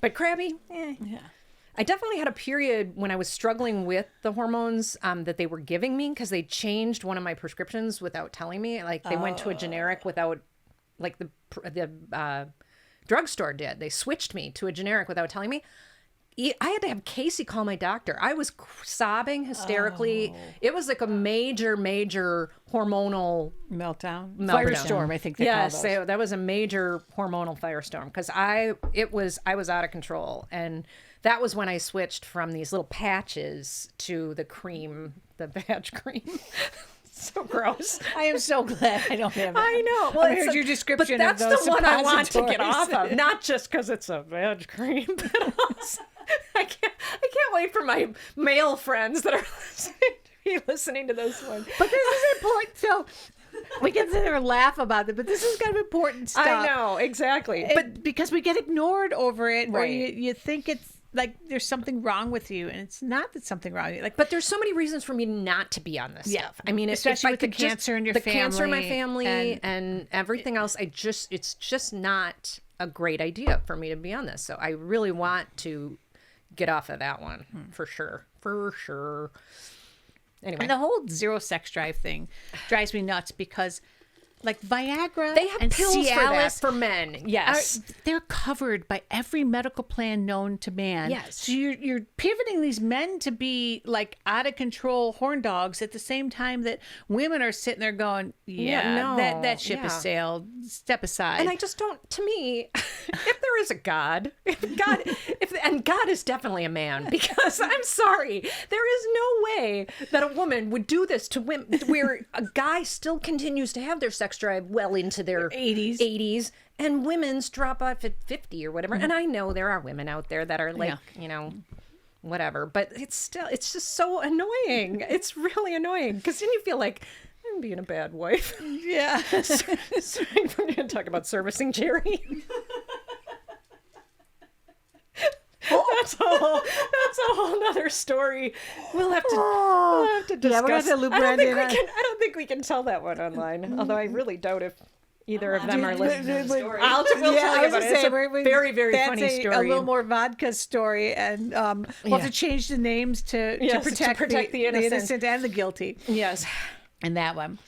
but crabby, Yeah. I definitely had a period when I was struggling with the hormones that they were giving me, because they changed one of my prescriptions without telling me. Like they went to a generic without, like the drugstore did. They switched me to a generic without telling me. I had to have Casey call my doctor. I was sobbing hysterically. It was like a major hormonal Meltdown. meltdown. Firestorm, I think they call those. Yes, that was a major hormonal firestorm, because I was out of control, and that was when I switched from these little patches to the cream, the badge cream. So gross. I am so glad I don't have it. I know. Well, I heard your description but that's of those the one I want to get off suppositories. of, not just because it's a badge cream, but also I can't wait for my male friends that are listening to this one. But this is important. So we can sit there and laugh about it, but this is kind of important stuff. I know, exactly. But because we get ignored over it, or Right. you think it's like there's something wrong with you, and it's not that something wrong with you. Like, But there's so many reasons for me not to be on this stuff. I mean, Especially if I with the could just- cancer in your the cancer in my family family and everything else, it's just not a great idea for me to be on this. So I really want to get off of that one for sure. Anyway, and the whole zero sex drive thing drives me nuts because, like, Viagra they have and pills for that Cialis for men. Yes. they're covered by every medical plan known to man. Yes. So you're pivoting these men to be like out of control horn dogs at the same time that women are sitting there going, no, that ship has yeah. sailed. Step aside. And I just don't. To me, if there is a God, and God is definitely a man, because I'm sorry, there is no way that a woman would do this to women, where a guy still continues to have their sex drive well into their 80s, and women's drop off at 50 or whatever. And I know there are women out there that are like, whatever, but it's just so annoying. It's really annoying, because then you feel like I'm being a bad wife. yeah. So we're going to talk about servicing Jerry. That's a whole nother story. We'll have to discuss. Yeah, we're gonna have to loop Miranda in on- I don't think we can tell that one online. Although I really doubt if either of them are listening. We'll tell you I was about gonna it. It's say, a very, very that's funny story. A little more vodka story, and we'll have to change the names to Yes, to protect, protect the innocent. and the guilty. Yes. And that one.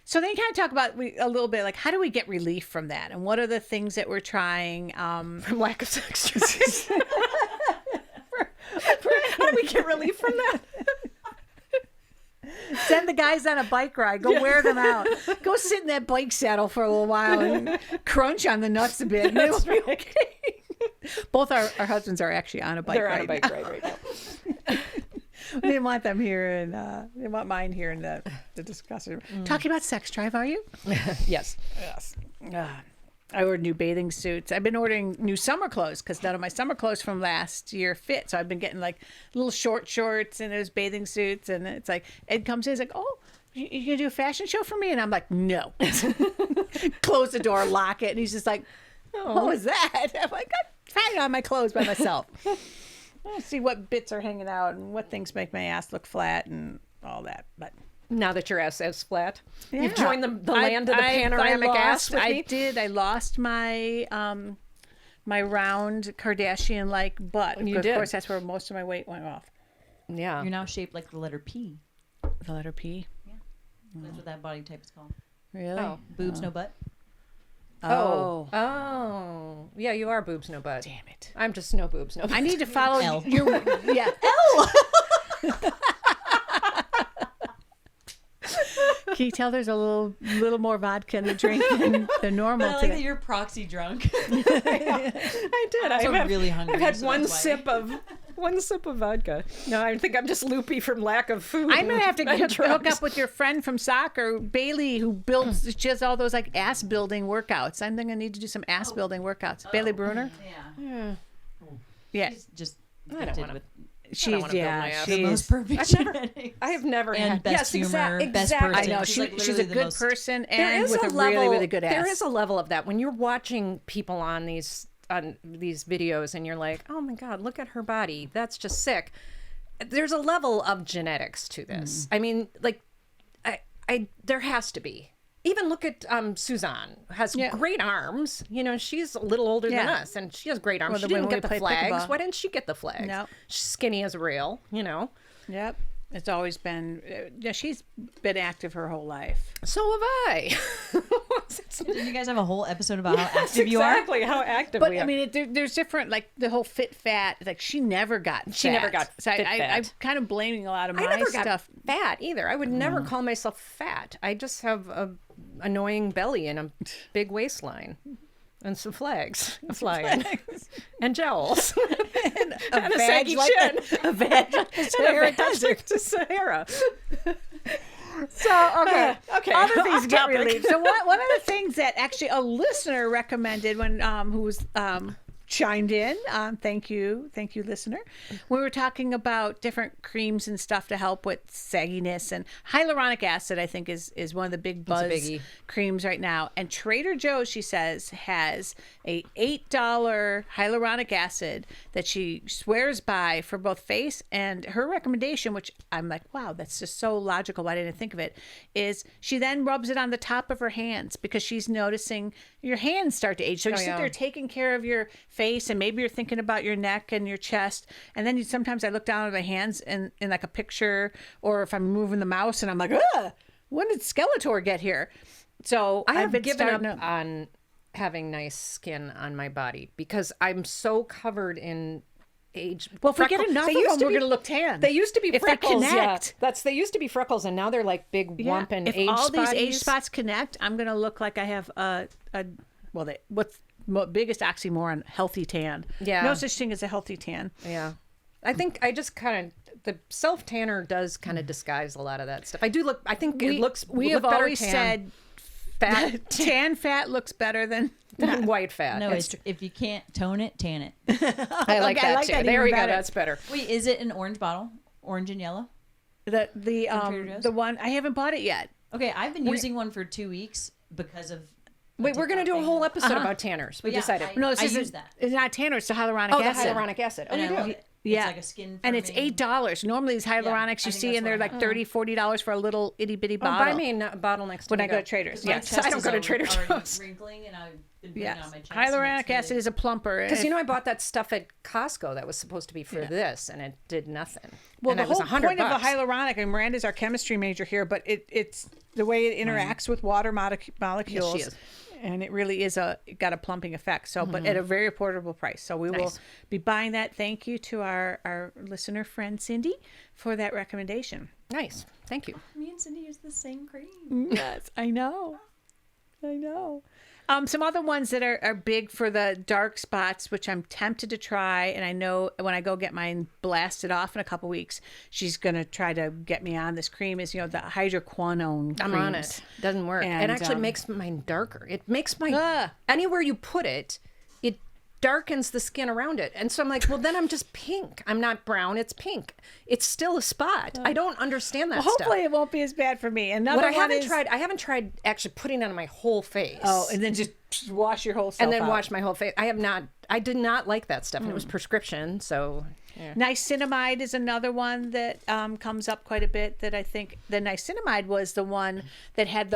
So then you kind of talk about a little bit like, how do we get relief from that, and what are the things that we're trying? From lack of sex drive. How do we get relief from that? Send the guys on a bike ride. Go wear them out. Go sit in that bike saddle for a little while and crunch on the nuts a bit. And That's it'll be okay. Both our husbands are actually on a bike They're ride. on a bike ride right now. We didn't want them here, and they want mine here in the discussion. Talking about sex drive, are you? Yes. Yes. I ordered new bathing suits. I've been ordering new summer clothes because none of my summer clothes from last year fit. So I've been getting like little short shorts and those bathing suits. And it's like, Ed comes in, he's like, oh, you gonna do a fashion show for me? And I'm like, no. Close the door, lock it. And he's just like, what was that? I'm like, I'm trying on my clothes by myself. I'll see what bits are hanging out and what things make my ass look flat and all that. But Now that your ass is flat, yeah. you've joined the land of the panoramic ass with me. I did. I lost my my round Kardashian-like butt. You Of did. course, that's where most of my weight went off. Yeah. You're now shaped like the letter P. The letter P. That's what that body type is called. Really? Oh. Boobs, no butt. Oh. Oh. Yeah, you are boobs, no butt. Damn it. I'm just no boobs, no butt. I need to follow Elle. your yeah. Can you tell there's a little more vodka in the drink than normal I like that today? you're proxy drunk. I did. I'm also really hungry. I've had so one that's why. sip of vodka. No, I think I'm just loopy from lack of food. I'm gonna have to and hook drugs. up with your friend from soccer, Bailey, who builds. She has all those like ass building workouts. I think I need to do some ass building workouts. Bailey Bruner. Yeah. Yeah, She's just don't gifted wanna- with she's wanna build my ass. the most she's. perfect genetics. I have never And had best humor, best exactly. person. I know She's, like, she's a literally the good most- person There and is with a a level, really really good ass. There is a level of that when you're watching people on these videos and you're like, oh my god, look at her body. That's just sick. There's a level of genetics to this. I mean, like, I there has to be. Even look at Suzanne has Yeah. great arms. You know, she's a little older than Yeah. us, and she has great arms. Well, She the didn't women get the we played flags. pickleball. Why didn't she get the flags? No. She's skinny as a rail. You know. Yep, it's always been. Yeah, she's been active her whole life. So have I. Didn't you guys have a whole episode about how That's active you are? exactly how active But we are. I mean, there's different, like the whole fit fat. Like she never got. She never got So fit I'm fat. kind of blaming a lot of I my never got stuff. fat either. I would never call myself fat. I just have a annoying belly and a big waistline and some flags flying and jowls and a saggy like chin. A vag like the Sahara Desert. To Sahara. So okay, Okay, other things off get topic. relieved. So one of the things that actually a listener recommended when who was chimed in, thank you listener, we were talking about different creams and stuff to help with sagginess, and hyaluronic acid I think is one of the big buzz biggie. creams right now. And Trader Joe's, she says, has a $8 hyaluronic acid that she swears by for both face, and her recommendation, which I'm like, wow, that's just so logical, why didn't I think of it, is she then rubs it on the top of her hands because she's noticing your hands start to age. So you sit yeah. there taking care of your face, and maybe you're thinking about your neck and your chest, and then sometimes I look down at my hands in like a picture, or if I'm moving the mouse and I'm like, ugh, when did Skeletor get here? So I I've have been given up starting to- on having nice skin on my body because I'm so covered in age. Well, if we get freckles. enough They of used them, to we're be- going to look tan. They used to be if freckles. They connect. Yeah. They used to be freckles, and now they're like big Yeah. whumping If age all these age spotties. spots connect, I'm going to look like I have what's biggest oxymoron, healthy tan. Yeah. No such thing as a healthy tan. Yeah. I think I just kind of the self tanner does kind of disguise a lot of that stuff. I do look. I think it looks. We look have better always tan said fat tan fat looks better than than white fat. No, It's- if you can't tone it, tan it. I like Okay, I that like too. that There even we go. better. That's better. Wait, is it an orange bottle? Orange and yellow? the Trader Joe's? the one I haven't bought it yet. Okay, I've been using one for 2 weeks because of. Wait, we're gonna do a TikTok whole thing. episode about tanners. We Yeah, decided. No, this I isn't. use that. It's not tanner. It's the hyaluronic Oh, the acid. hyaluronic acid. Oh, And you I do. love it. Yeah. It's like a skin. And it's firming- $8. Normally these hyaluronics I you think see, that's and they're what I like $30-$40 for a little itty bitty Oh, bottle. buy me a bottle next time when I you go to Traders. My Yes. chest I don't is go to already- Trader already Joe's. Wrinkling, and I've been putting it Yes. on my chest. Hyaluronic acid is a plumper. Because you know I bought that stuff at Costco that was supposed to be for this, and it did nothing. Well, and the it was whole $100. point of a hyaluronic, and Miranda's our chemistry major here, but it's the way it interacts with water molecules. Yes, she is. And it really is got a plumping effect. So, but at a very affordable price. So we will Nice. be buying that. Thank you to our listener friend Cindy for that recommendation. Nice. Thank you. Me and Cindy use the same cream. Yes, I know. Some other ones that are big for the dark spots, which I'm tempted to try, and I know when I go get mine blasted off in a couple weeks, she's gonna try to get me on this cream. Is the hydroquinone. I'm on it. Doesn't work. And, it actually makes mine darker. It makes my anywhere you put it, it darkens the skin around it. And so I'm like, well, then I'm just pink. I'm not brown. It's pink. It's still a spot. I don't understand that stuff. Hopefully, it won't be as bad for me. Another What I one haven't tried actually putting it on my whole face. Oh, and then just wash your whole self and then out. wash my whole face. I did not like that stuff, and it was prescription. So yeah. Niacinamide is another one that comes up quite a bit. That I think the niacinamide was the one that had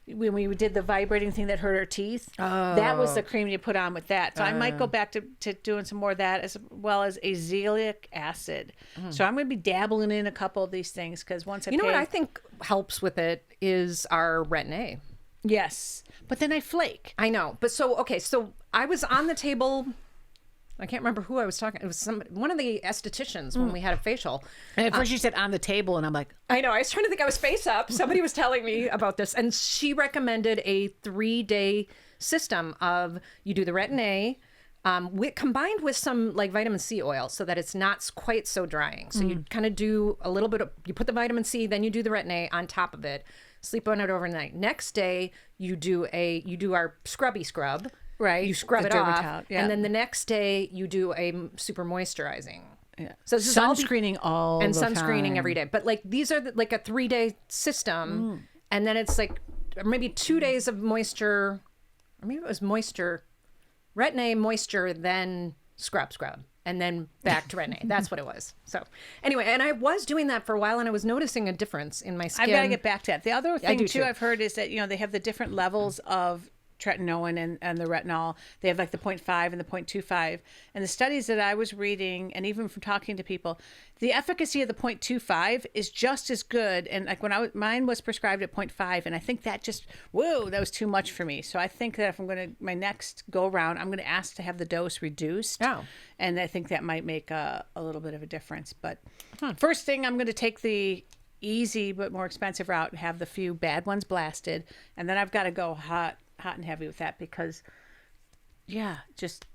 when we did the vibrating thing that hurt our teeth. Oh. That was the cream you put on with that. So I might go back to doing some more of that, as well as azelaic acid. So I'm going to be dabbling in a couple of these things because once I You know what I think helps with it is our Retin-A. Yes, but then I flake. I know, but so I was on the table. I can't remember who I was talking. It was one of the estheticians when we had a facial. And at first you said on the table, and I'm like, I know. I was trying to think. I was face up. Somebody was telling me about this, and she recommended a 3-day system of you do the Retin-A combined with some like vitamin C oil, so that it's not quite so drying. So you kind of do a little bit of, you put the vitamin C, then you do the Retin-A on top of it. Sleep on it overnight. Next day you do our scrubby scrub. right, You scrub the it off, Dermatol, yeah. and then the next day you do a super moisturizing. Yeah. So this is all sunscreening all and the sunscreening time. every day. But like these are like a 3-day system, and then it's like maybe 2 days of moisture, or maybe it was moisture, Retin-A, moisture, then scrub, and then back to Retin-A. That's what it was. So anyway, and I was doing that for a while, and I was noticing a difference in my skin. I've got to get back to that. The other thing do too too. I've heard is that they have the different levels of tretinoin and the retinol. They have like the 0.5 and the 0.25. And the studies that I was reading, and even from talking to people, the efficacy of the 0.25 is just as good. And like when mine was prescribed at 0.5, and I think that that was too much for me. So I think that if I'm going to, my next go around, I'm going to ask to have the dose reduced. Oh. And I think that might make a little bit of a difference. But first thing, I'm going to take the easy but more expensive route and have the few bad ones blasted. And then I've got to go hot and heavy with that because, just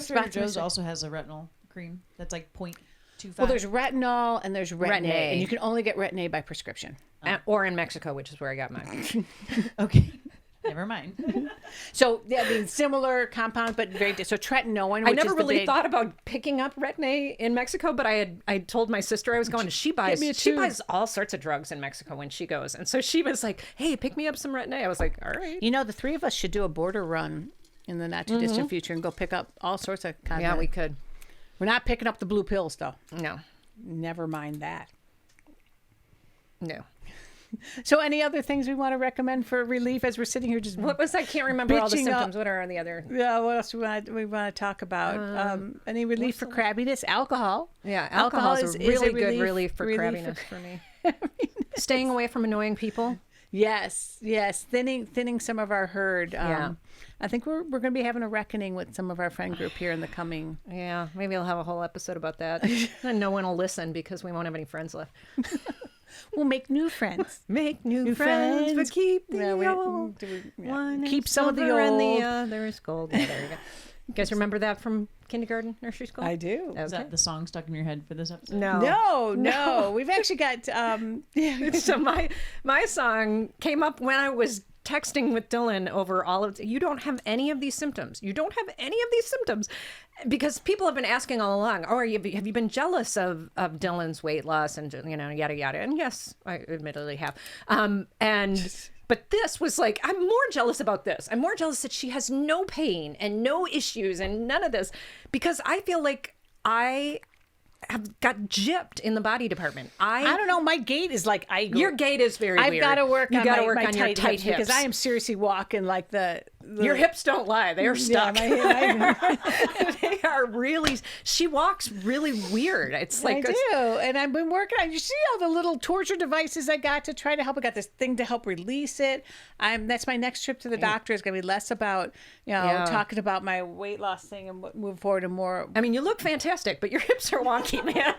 Trader Joe's also has a retinol cream that's like 0.25. Well, there's retinol and there's Retin-A, Retin-A. and you can only get Retin-A by prescription. Or in Mexico, which is where I got mine. Okay. Never mind. So similar compound, but very so tretinoin. I Which never is the really big, thought about picking up Retin-A in Mexico, but I told my sister I was going, and she buys all sorts of drugs in Mexico when she goes, and so she was like, "Hey, pick me up some Retin-A." I was like, "All right." the three of us should do a border run in the not too distant future and go pick up all sorts of content. Yeah, we could. We're not picking up the blue pills though. No, Never mind that. no. So any other things we want to recommend for relief as we're sitting here just What was I can't remember all the Bitching symptoms. up. What are the other? Yeah, what else we want to talk about? Any relief for crabbiness? Alcohol. Yeah, alcohol is a really good relief for crabbiness for me. Staying away from annoying people. Yes, thinning some of our herd. Yeah. I think we're going to be having a reckoning with some of our friend group here in the coming. Yeah, maybe I'll have a whole episode about that. And no one will listen because we won't have any friends left. We'll make new friends. Make new friends, but keep the old. Keep some of the old. And the other is gold. Yeah, there you go. You guys remember that from kindergarten, nursery school? I do. Is that the song stuck in your head for this episode? No. We've actually got. So my song came up when I was texting with Dylan over all of. You don't have any of these symptoms. You don't have any of these symptoms, because people have been asking all along. Oh, have you been jealous of Dylan's weight loss and yada yada? And yes, I admittedly have. But this was like, I'm more jealous about this. I'm more jealous that she has no pain and no issues and none of this, because I feel like I have got gypped in the body department. I don't know. My gait is like Your gait is very weird. I've got to work You on gotta my, work my on your tight hips because I am seriously walking like the Your hips don't lie. They are stuck. Yeah, They are really. She walks really weird. It's like I do, and I've been working on. You see all the little torture devices I got to try to help. I got this thing to help release it. That's my next trip to the doctor. Is going to be less about talking about my weight loss thing and move forward and more. I mean, you look fantastic, but your hips are wonky, man.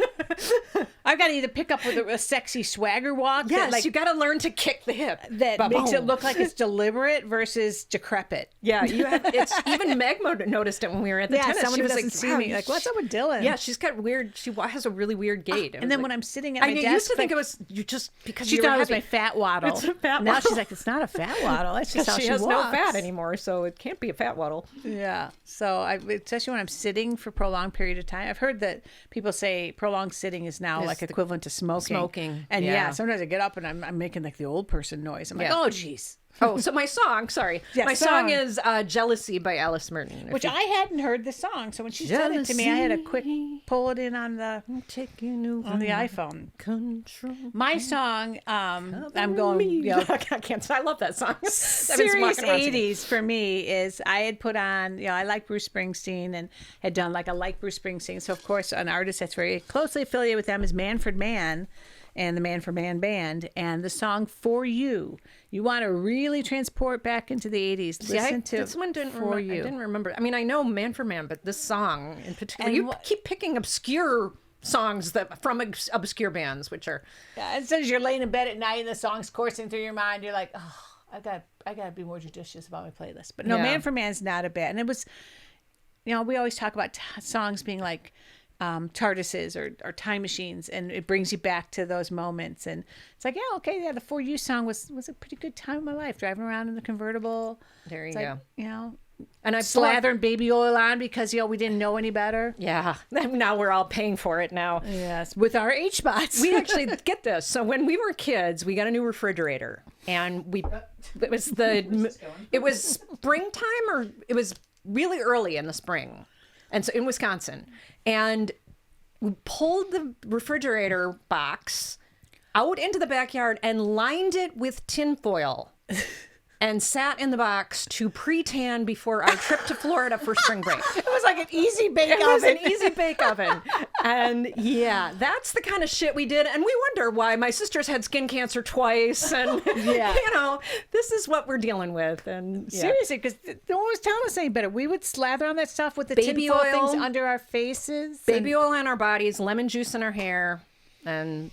I've got to either pick up with a sexy swagger walk. Yes, that, you got to learn to kick the hip. That makes it look like it's deliberate versus decrepit. it. Yeah, you have. It's even Meg noticed it when we were at the tennis. Someone She who was doesn't like, see "Wow, me, like, what's up with Dylan? Yeah, she's got weird. She has a really weird gait. And then when I'm sitting at my I desk, used to think like, it was you just because she you thought were it was heavy. my fat waddle. It's a fat now waddle. she's like, it's not a fat waddle. That's just how she she has walks. no fat anymore, so it can't be a fat waddle. Yeah. So especially when I'm sitting for prolonged period of time, I've heard that people say prolonged sitting is now like equivalent to smoking. Smoking, And yeah. sometimes I get up and I'm making like the old person noise. I'm like, Yeah. oh, jeez. Oh, so my song, sorry. Yeah, my song. song is Jealousy by Alice Merton. Which I hadn't heard the song. So when she said it to me, I had to quick pull it in on the iPhone. Control. My song, I'm going, I can't. I love that song. I've been serious walking around singing. 80s for me is I had put on, I like Bruce Springsteen and had done like a like Bruce Springsteen. So of course an artist that's very closely affiliated with them is Manfred Mann and the Man for Man Band, and the song For You. You want to really transport back into the 80s. Listen to this one didn't For remember. You. I didn't remember. I mean, I know Man for Man, but this song in particular, And you keep picking obscure songs from obscure bands, which are Yeah, as soon as you're laying in bed at night and the song's coursing through your mind, you're like, oh, I got to be more judicious about my playlist. But no, Yeah. Man for Man's not a bad. And it was, we always talk about songs being like TARDISes or time machines, and it brings you back to those moments. And it's like, the For You song was a pretty good time of my life, driving around in the convertible. there you It's go. like, And I slathering baby oil on because we didn't know any better. Yeah, now we're all paying for it now. Yes, with our H-spots. We actually get this. So when we were kids, we got a new refrigerator, and it was springtime, or it was really early in the spring, and so in Wisconsin, and we pulled the refrigerator box out into the backyard and lined it with tinfoil. And sat in the box to pre-tan before our trip to Florida for spring break. It was like an easy bake It oven. was an easy bake oven. And yeah, that's the kind of shit we did. And we wonder why my sister's had skin cancer twice. And, this is what we're dealing with. And Seriously, because no one was telling us any better. We would slather on that stuff with the Baby tinfoil oil. things under our faces. Baby oil on our bodies, lemon juice in our hair, and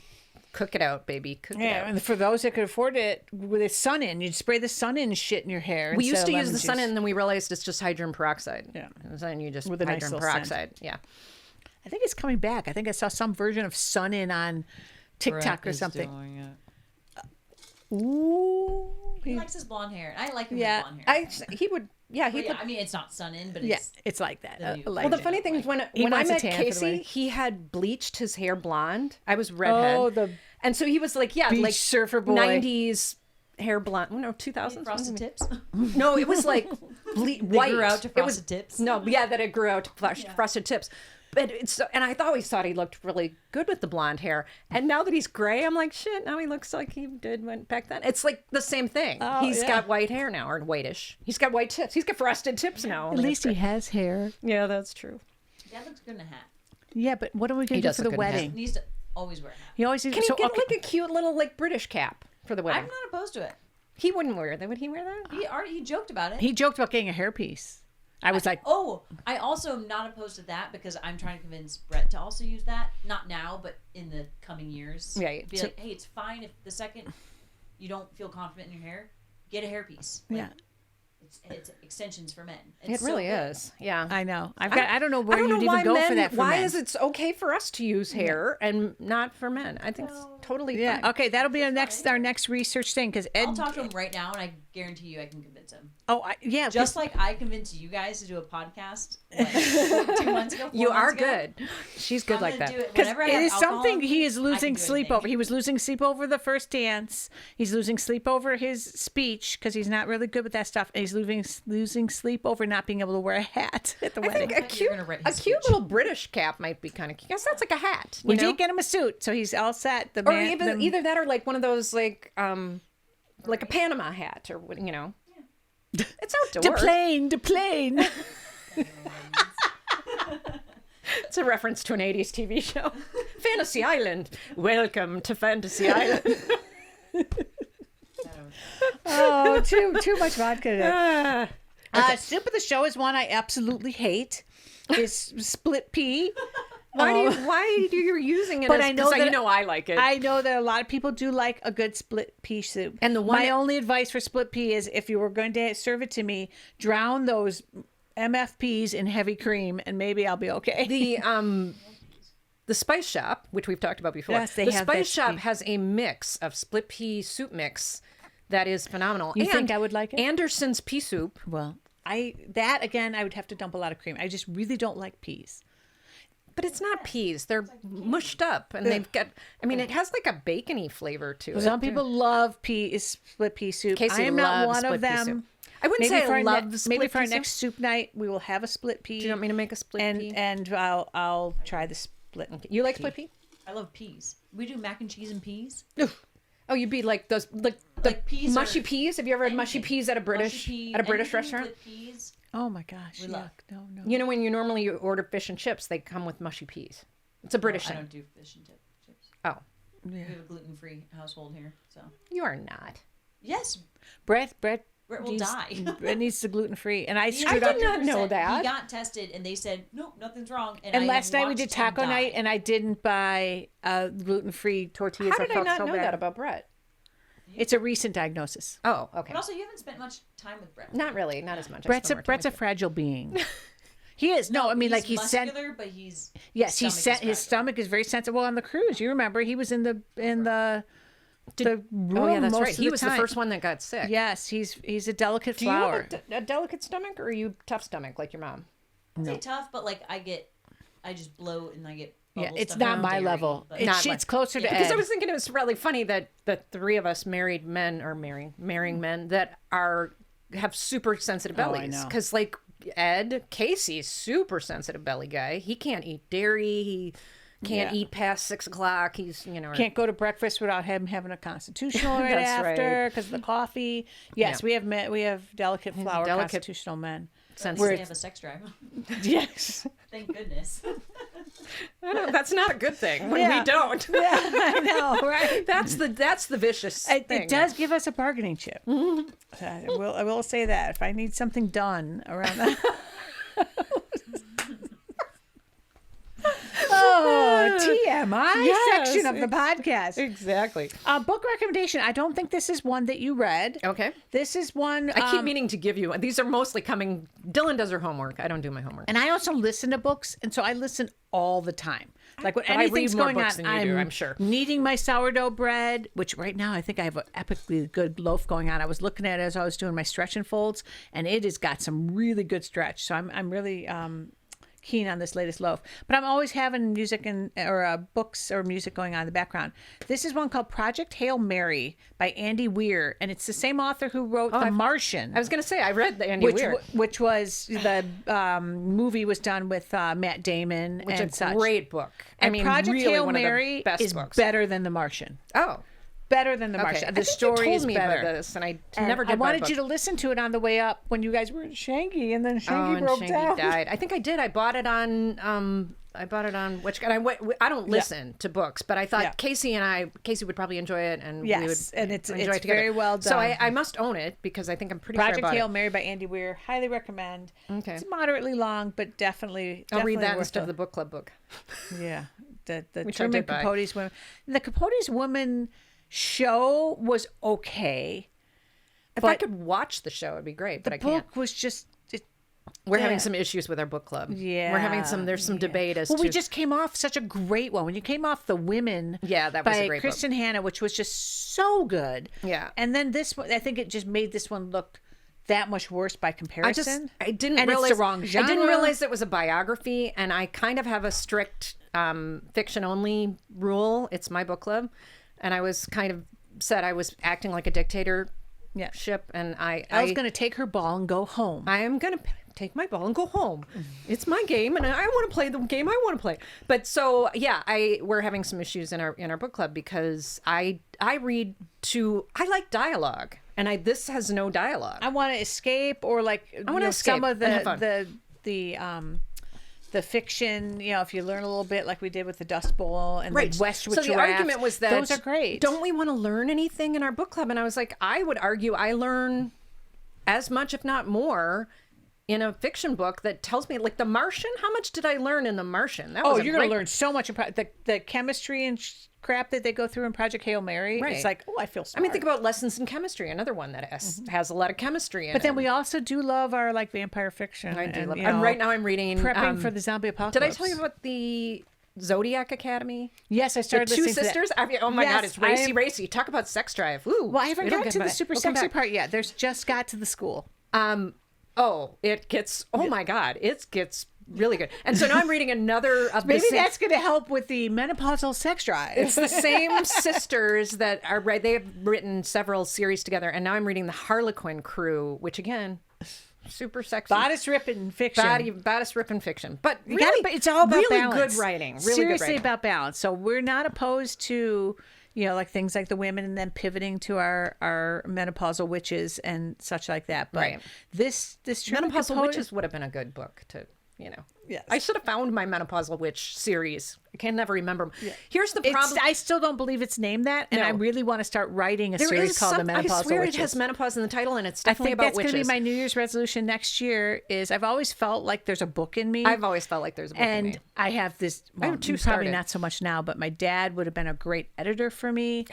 cook it out, baby. Cook it out. And for those that could afford it, with the sun in, you'd spray the sun in shit in your hair. We used instead to of use the lemon sun juice. in, and then we realized it's just hydrogen peroxide. Yeah. And then you just With a nice hydrogen little scent. peroxide. Yeah. I think it's coming back. I think I saw some version of sun in on TikTok or something. Ooh. He likes his blonde hair. I like him Yeah. with blonde hair. He would. Yeah, he But yeah, would. I mean, it's not sun in, but Yeah, it's it's like that. the new- Well, the funny thing is when I wants a met tan for the Casey, wedding. he had bleached his hair blonde. I was redhead. Oh, the and so he was like, beach like surfer boy. 90s hair blonde. No, 2000s. frosted tips. No, it was like white. grew out to It was- frosted tips. No, yeah, that it grew out to frosted tips. But and I always thought he looked really good with the blonde hair. And now that he's gray, I'm like, shit, now he looks like he did back then. It's like the same thing. Oh, He's yeah. got white hair now, or whitish. He's got white tips. He's got frosted tips now. At least he has hair. Yeah, that's true. Dad looks good in a hat. Yeah, but what are we going to do does for look the good in a hat. wedding? He needs to always wear a hat. He always Can he get like a cute little like British cap for the wedding? I'm not opposed to it. He wouldn't wear that. Would he wear that? He joked about it. He joked about getting a hairpiece. I was like, Oh, I also am not opposed to that because I'm trying to convince Brett to also use that. Not now, but in the coming years. Right. Be So- like, hey, it's fine if the second you don't feel confident in your hair, get a hairpiece. Like, yeah, It's extensions for men. It It's so really good. is. Yeah. I know. I don't know where you'd why even go men, for that for why men. is it okay for us to use hair and not for men? I think it's totally Yeah. fine. Okay, that'll be our next reach thing because Ed. I'll talk to him right now, and I guarantee you I can convince him. Yeah. Just like I convinced you guys to do a podcast what, 2 months ago. 4 You are months ago? good. She's good I'm like gonna that. do it Because whenever I it have is alcohol, something he is I can losing do sleep anything. over. He was losing sleep over the first dance. He's losing sleep over his speech because he's not really good with that stuff. And he's losing sleep over not being able to wear a hat at the I wedding. think a You're cute, gonna write a his cute speech. little British cap might be kind of cute. Yes, that's like a hat. We you know? did get him a suit, so he's all set. The or man, even the- either that or like one of those like a Panama hat or what, you know. It's outdoors. the plane. It's a reference to an 80s TV show. Fantasy Island. Welcome to Fantasy Island. Oh, too much vodka today. Ah. Soup of the show is one I absolutely hate. Is split pea. Why do you using it? But as, I know 'cause that you know I like it. I know that a lot of people do like a good split pea soup. And the one- my only advice for split pea is if you were going to serve it to me, drown those MFPs in heavy cream, and maybe I'll be okay. The Spice Shop, which we've talked about before. Yes, they the have Spice that Shop pea. has a mix of split pea soup mix that is phenomenal. You think I would like it? Anderson's pea soup. Well, I would have to dump a lot of cream. I just really don't like peas. But it's not peas. They're mushed up, and they've got. I mean, it has like a bacony flavor to it. Some people love split pea soup. Casey I am not loves one split of pea them. soup. I wouldn't say I love the split maybe for our pea soup. next soup night we will have a split pea. Do you want me to make a split pea? And I'll try the split. Okay. You like split pea? I love peas. We do mac and cheese and peas. Oh, you'd be like those the peas mushy or peas. Have you ever had mushy anything. peas at a British Mushy pea, British anything restaurant? with peas. Oh my gosh! We love. No. You know when you normally order fish and chips, they come with mushy peas. It's a British I thing. don't do fish and chips. Oh, We have a gluten-free household here, so you are not. yes, Brett will needs, die. Brett needs the gluten free, and I He screwed did up. not know that. He got tested, and they said nope, nothing's wrong. And I last night we watched did him taco die. night, and I didn't buy gluten free tortillas. How did I felt not so know bad. that about Brett? It's a recent diagnosis. Oh, okay. But also, you haven't spent much time with Brett. Not really, not as much. I Brett's spend more time a with fragile being. He is. No, I mean, like he's muscular, but he's Yes, his stomach is his fragile. stomach is very sensitive. Well, on the cruise, you remember he was in the room Oh yeah, that's most right. of He the was time. the first one that got sick. Yes, he's a delicate Do you flower. have a delicate stomach, or are you tough stomach like your mom? I'd say tough, but like I just bloat and I get. Yeah, bubble it's stuff not from my dairy, level. but- It's closer to Yeah. Because Ed. I was thinking it was really funny that the three of us married men or marrying men that have super sensitive I bellies. know. Because like Casey's super sensitive belly guy. He can't eat dairy. He can't Yeah. eat past 6 o'clock. He's Can't go to breakfast without him having a constitutional right That's after right. because of the coffee. Yes, Yeah. we have delicate flower delicate- constitutional men. At least sensitive. they have a sex drive. Yes. Thank goodness. I know, that's not a good thing when Yeah. we don't. Yeah, I know, right? That's the vicious thing. It does give us a bargaining chip. I will say that if I need something done around that. Oh, TMI Yes, section of the podcast. Exactly. Book recommendation. I don't think this is one that you read. Okay. This is one. I keep meaning to give you. These are mostly coming. Dylan does her homework. I don't do my homework. and I also listen to books, and so I listen all the time. Like when But I read anything's more going books on, than you do, I'm sure. kneading my sourdough bread, which right now I think I have an epically good loaf going on. I was looking at it as I was doing my stretch and folds, and it has got some really good stretch. So I'm really keen on this latest loaf. But I'm always having music or books or music going on in the background. This is one called Project Hail Mary by Andy Weir, and it's the same author who wrote The Martian. I was going to say I read the Andy Weir, Which was the movie was done with Matt Damon, which and is such. a great book. And Project really Hail one Mary of the best is books. better than The Martian. Oh, Better than The okay. Martian. I The think story you told is me better. about this, and I And never did. I buy the wanted book. you to listen to it on the way up when you guys were in Shanghai, and then Shanghai and broke Shanghai down. died. I think I did. I bought it on. I bought it on which. And I don't listen to books, but I thought Yeah. Casey would probably enjoy it, and we would Yes, and it's enjoy it together. very well So done. I must own it because I think I'm pretty sure I Project bought Hail it. Mary by Andy Weir. Highly recommend. Okay. It's moderately long, but definitely. I'll read that worth instead a- of the book club book. Yeah, the Which I Truman did buy. Capote's women. The Capote's woman show was okay. If I But could watch the show, it'd be great, but I can't. book was just. We're yeah. having some issues with our book club. Yeah, We're having some. There's some debate as Well, to. we just came off such a great one. When you came off The Women, Yeah, that was by a great book. Kristen Hanna, which was just so good. Yeah. and then this one, I think it just made this one look that much worse by comparison. I didn't and realize it's the wrong genre. I didn't realize it was a biography, and I kind of have a strict fiction only rule. It's my book club, and I was kind of said I was acting like a dictatorship, Yeah. and I was going to take her ball and go home. I am going to take my ball and go home. It's my game, and I want to play the game I want to play. But so yeah, we're having some issues in our book club because I read I like dialogue, and this has no dialogue. I want to escape, or like I wanna some escape of and have fun. the fiction. You know, if you learn a little bit, like we did with the Dust Bowl and Right. the Westwood So the Giraffe, argument was that those are great. Don't we want to learn anything in our book club? And I was like, I would argue I learn as much, if not more, in a fiction book that tells me, like, The Martian. How much did I learn in The Martian? That was you're going to learn so much about the chemistry and crap that they go through in Project Hail Mary. Right. It's like, I feel smart. I mean, think about Lessons in Chemistry, another one that has a lot of chemistry in it. But then we also do love our like vampire fiction. I do and, love. you And know, right now I'm reading prepping for the zombie apocalypse. Did I tell you about the Zodiac Academy? Yes, I The started two listening to that. sisters. Oh my Yes, God, it's racy. Talk about sex drive. Ooh. Well, I haven't We don't gotten get to the back. super We'll come sexy back. part yet. There's just got to the school. It gets. Oh my God, it gets really good. And so now I'm reading another of Maybe the same. that's going to help with the menopausal sex drive. It's the same sisters that are right. They have written several series together, and now I'm reading the Harlequin Crew, which again, super sexy. Bodice ripping fiction. Bodice ripping fiction, but You really, gotta- it's all about really balance. good writing. Really Seriously good writing. about balance. So we're not opposed to, like things like the women and then pivoting to our menopausal witches and such like that. But Right. this Truman Menopausal Capote- Witches would have been a good book to. Yes. I should have found my Menopausal Witch series. I can never remember. Here's the problem. I still don't believe it's named that, and No. I really want to start writing a There series is called The Menopausal I swear Witches. it has menopause in the title, and it's I definitely think about that's going witches. to be my New Year's resolution next year. Is I've always felt like there's a book in me. I've always felt like there's a book in me. And I have this. Well, have two probably started. not so much now, but my dad would have been a great editor for me.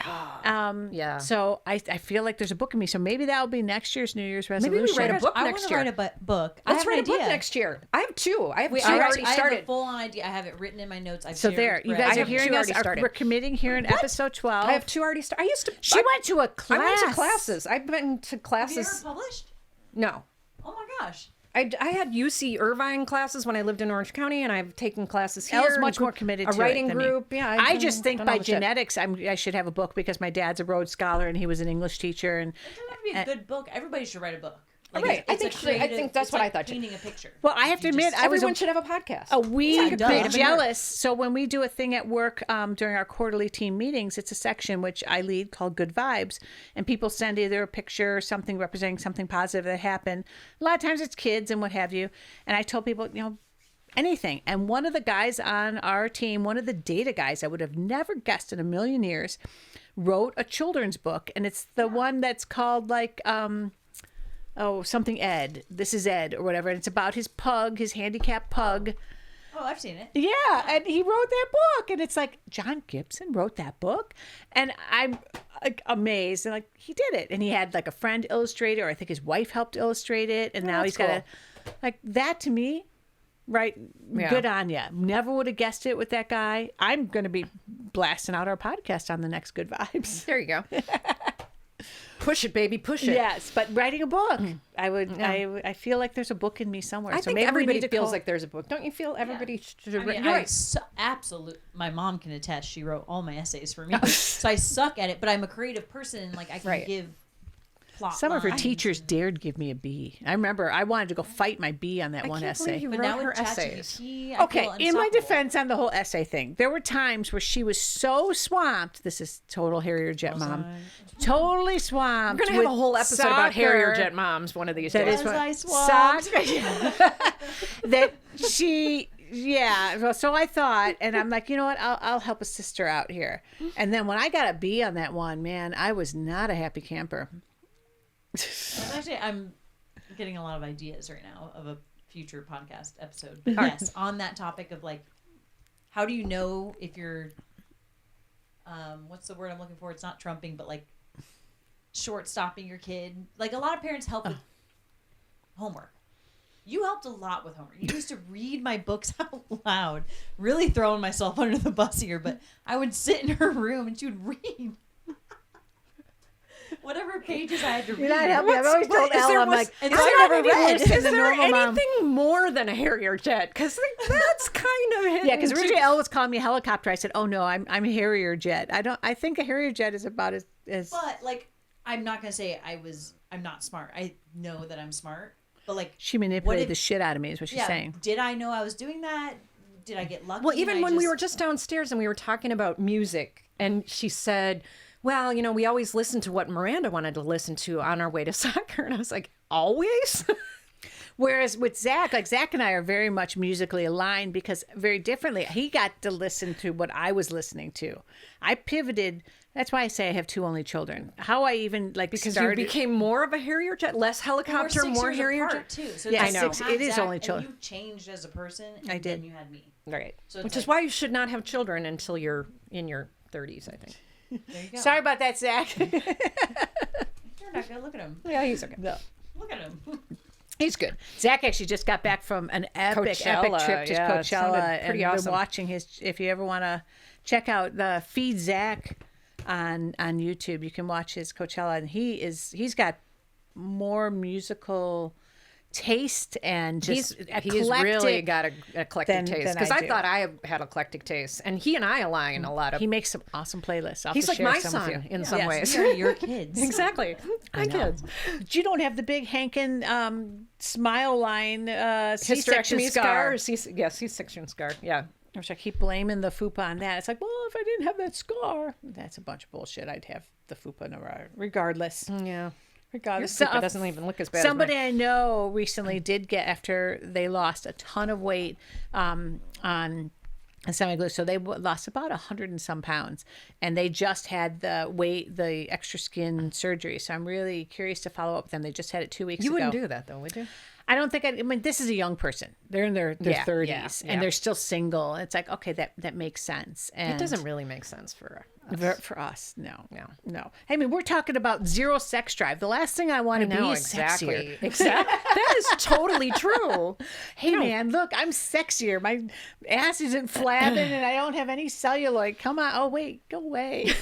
Yeah. So I feel like there's a book in me. So maybe that will be next year's New Year's resolution. Maybe we write a book I next want to year. write a book. Let's I write a have an book idea. next year. I have two. I have two I already have started. a full-on idea. I have it written in my notes. I've So shared there, with you Brett. guys I are have hearing two us. already started. We're committing here in episode 12. I have two already started. She went to a class. I went to classes. I've been to Have you classes. ever published? No. Oh my gosh. I had UC Irvine classes when I lived in Orange County, and I've taken classes here. Elle's much and more committed a to writing it than me. group. Yeah, I just think done by all the shit. genetics, I should have a book because my dad's a Rhodes Scholar and he was an English teacher. And It doesn't have to be a good book. Everybody should write a book. Right. It's I a think creative- that's it's what I like thought too. Painting a picture. well, I have to admit, I was Everyone should have a podcast. a wee Yeah, bit duh. jealous. So when we do a thing at work during our quarterly team meetings, it's a section which I lead called Good Vibes, and people send either a picture or something representing something positive that happened. A lot of times it's kids and what have you. And I told people, anything. And one of the guys on our team, one of the data guys I would have never guessed in a million years, wrote a children's book, and it's the one that's called like something Ed. This is Ed or whatever. And it's about his pug, his handicapped pug. Oh, I've seen it. Yeah, and he wrote that book, and it's like John Gibson wrote that book, and I'm like amazed, and like he did it, and he had like a friend illustrate it, or I think his wife helped illustrate it, and now he's got a like that to me, right? Yeah. Good on ya. Never would have guessed it with that guy. I'm gonna be blasting out our podcast on the next Good Vibes. There you go. Push it, baby. Push it. Yes, but writing a book, I would. I feel like there's a book in me somewhere. I so think maybe we everybody need to feels call- like there's a book. Don't you feel everybody should I write? mean, You're I right. absolute. My mom can attest. She wrote all my essays for me, so I suck at it. But I'm a creative person, and like I can Right. give plot Some of her lines. teachers dared give me a B. I remember I wanted to go fight my B on that one can't essay. believe you But wrote now her with essays. ChatGPT, I Okay, feel in my unstoppable. defense on the whole essay thing, there were times where she was so swamped. This is total Harrier Jet mom. Totally swamped. We're gonna have a with whole episode about soccer. Harrier Jet moms one of these That days. is Was what I swamped? soccer. That she, yeah. Well, so I thought, and I'm like, you know what? I'll help a sister out here. And then when I got a B on that one, man, I was not a happy camper. Actually, I'm getting a lot of ideas right now of a future podcast episode. But yes, on that topic of like, how do you know if you're, what's the word I'm looking for? It's not trumping, but like short stopping your kid. Like a lot of parents help with homework. You helped a lot with homework. You used to read my books out loud, really throwing myself under the bus here, but I would sit in her room and she would read. Whatever pages I had to read. You're not helping. I've always told is Elle, there I'm was- like, is I there never any- read. Is as a there normal mom. anything more than a HarrierJet? Because that's kind of hidden. Yeah, because too. originally Elle was calling me a helicopter. I said, "Oh no, I'm a Harrier Jet." I think a Harrier Jet is about as But like, I'm not gonna say I'm not smart. I know that I'm smart. But like, she manipulated if- the shit out of me. Is what she's yeah, saying. did I know I was doing that? Did I get lucky? Well, even and I when we just- were just downstairs and we were talking about music, and she said, well, we always listened to what Miranda wanted to listen to on our way to soccer. And I was like, always? Whereas with Zach, like Zach and I are very much musically aligned because very differently. He got to listen to what I was listening to. I pivoted. That's why I say I have two only children. How I even Because started. you became more of a Harrier jet, less helicopter, We're 6 more years Harrier apart, jet. too. So Yeah, it's I know. like you It had is Zach, only and children. You changed as a person, and I did. then you had me. Right. So it's Which is like- why you should not have children until you're in your 30s, I think. There you go. Sorry about that, Zach. You're not good. Look at him. Yeah, he's okay. No. Look at him. He's good. Zach actually just got back from an epic Coachella, trip to yeah, it sounded Coachella, pretty and awesome. been watching his. If you ever want to check out the Feed Zach on YouTube, you can watch his Coachella, and he's got more musical taste and just He's really got an eclectic taste. than Because I I do. thought I had eclectic taste. And he and I align a lot of... He makes some awesome playlists. I'll have He's to like share my some with son you. in some Yes. ways. These are your kids. Exactly. My kids. But you don't have the big Hankin smile line C-section Hysterectomy scar. scar. Yeah, C-section scar. Yeah. Which I keep blaming the fupa on that. It's like, well, if I didn't have that scar, that's a bunch of bullshit. I'd have the fupa regardless. Yeah. Regardless. Your fupa doesn't even look as bad as Somebody mine. I know recently did get, after they lost a ton of weight on semi-glue, so they lost about 100 and some pounds, and they just had the extra skin surgery. So I'm really curious to follow up with them. They just had it 2 weeks You ago. wouldn't do that, though, would you? I don't think I mean, this is a young person. They're in their 30s yeah. and they're still single. It's like, okay, that makes sense. And It doesn't really make sense for for us. No. No. I mean, we're talking about zero sex drive. The last thing I want to be is sexier. Exactly. That is totally true. Hey man, look, I'm sexier. My ass isn't flabbing and I don't have any celluloid. Come on. Oh wait, go away.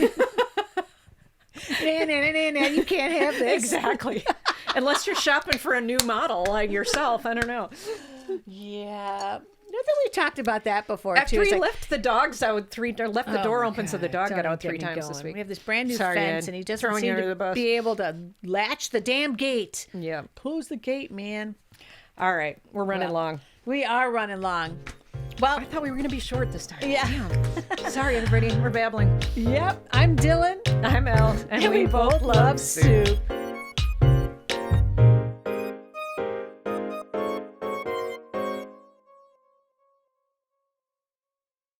nah, you can't have this. Exactly. Unless you're shopping for a new model like yourself. I don't know. Yeah. I think we talked about that before After too. It's he like, left the dogs out left the door my open so the God, dog got don't out get 3 me times going. this week. We have this brand new Sorry, fence Ed. and he doesn't Throwing seem you under to the bus. be able to latch the damn gate. Yeah. Close the gate, man. All right. We're running long. We are running long. Well, I thought we were going to be short this time. yeah. Damn. Sorry, everybody. We're babbling. Yep. I'm Dylan. I'm Elle. And we both love soup.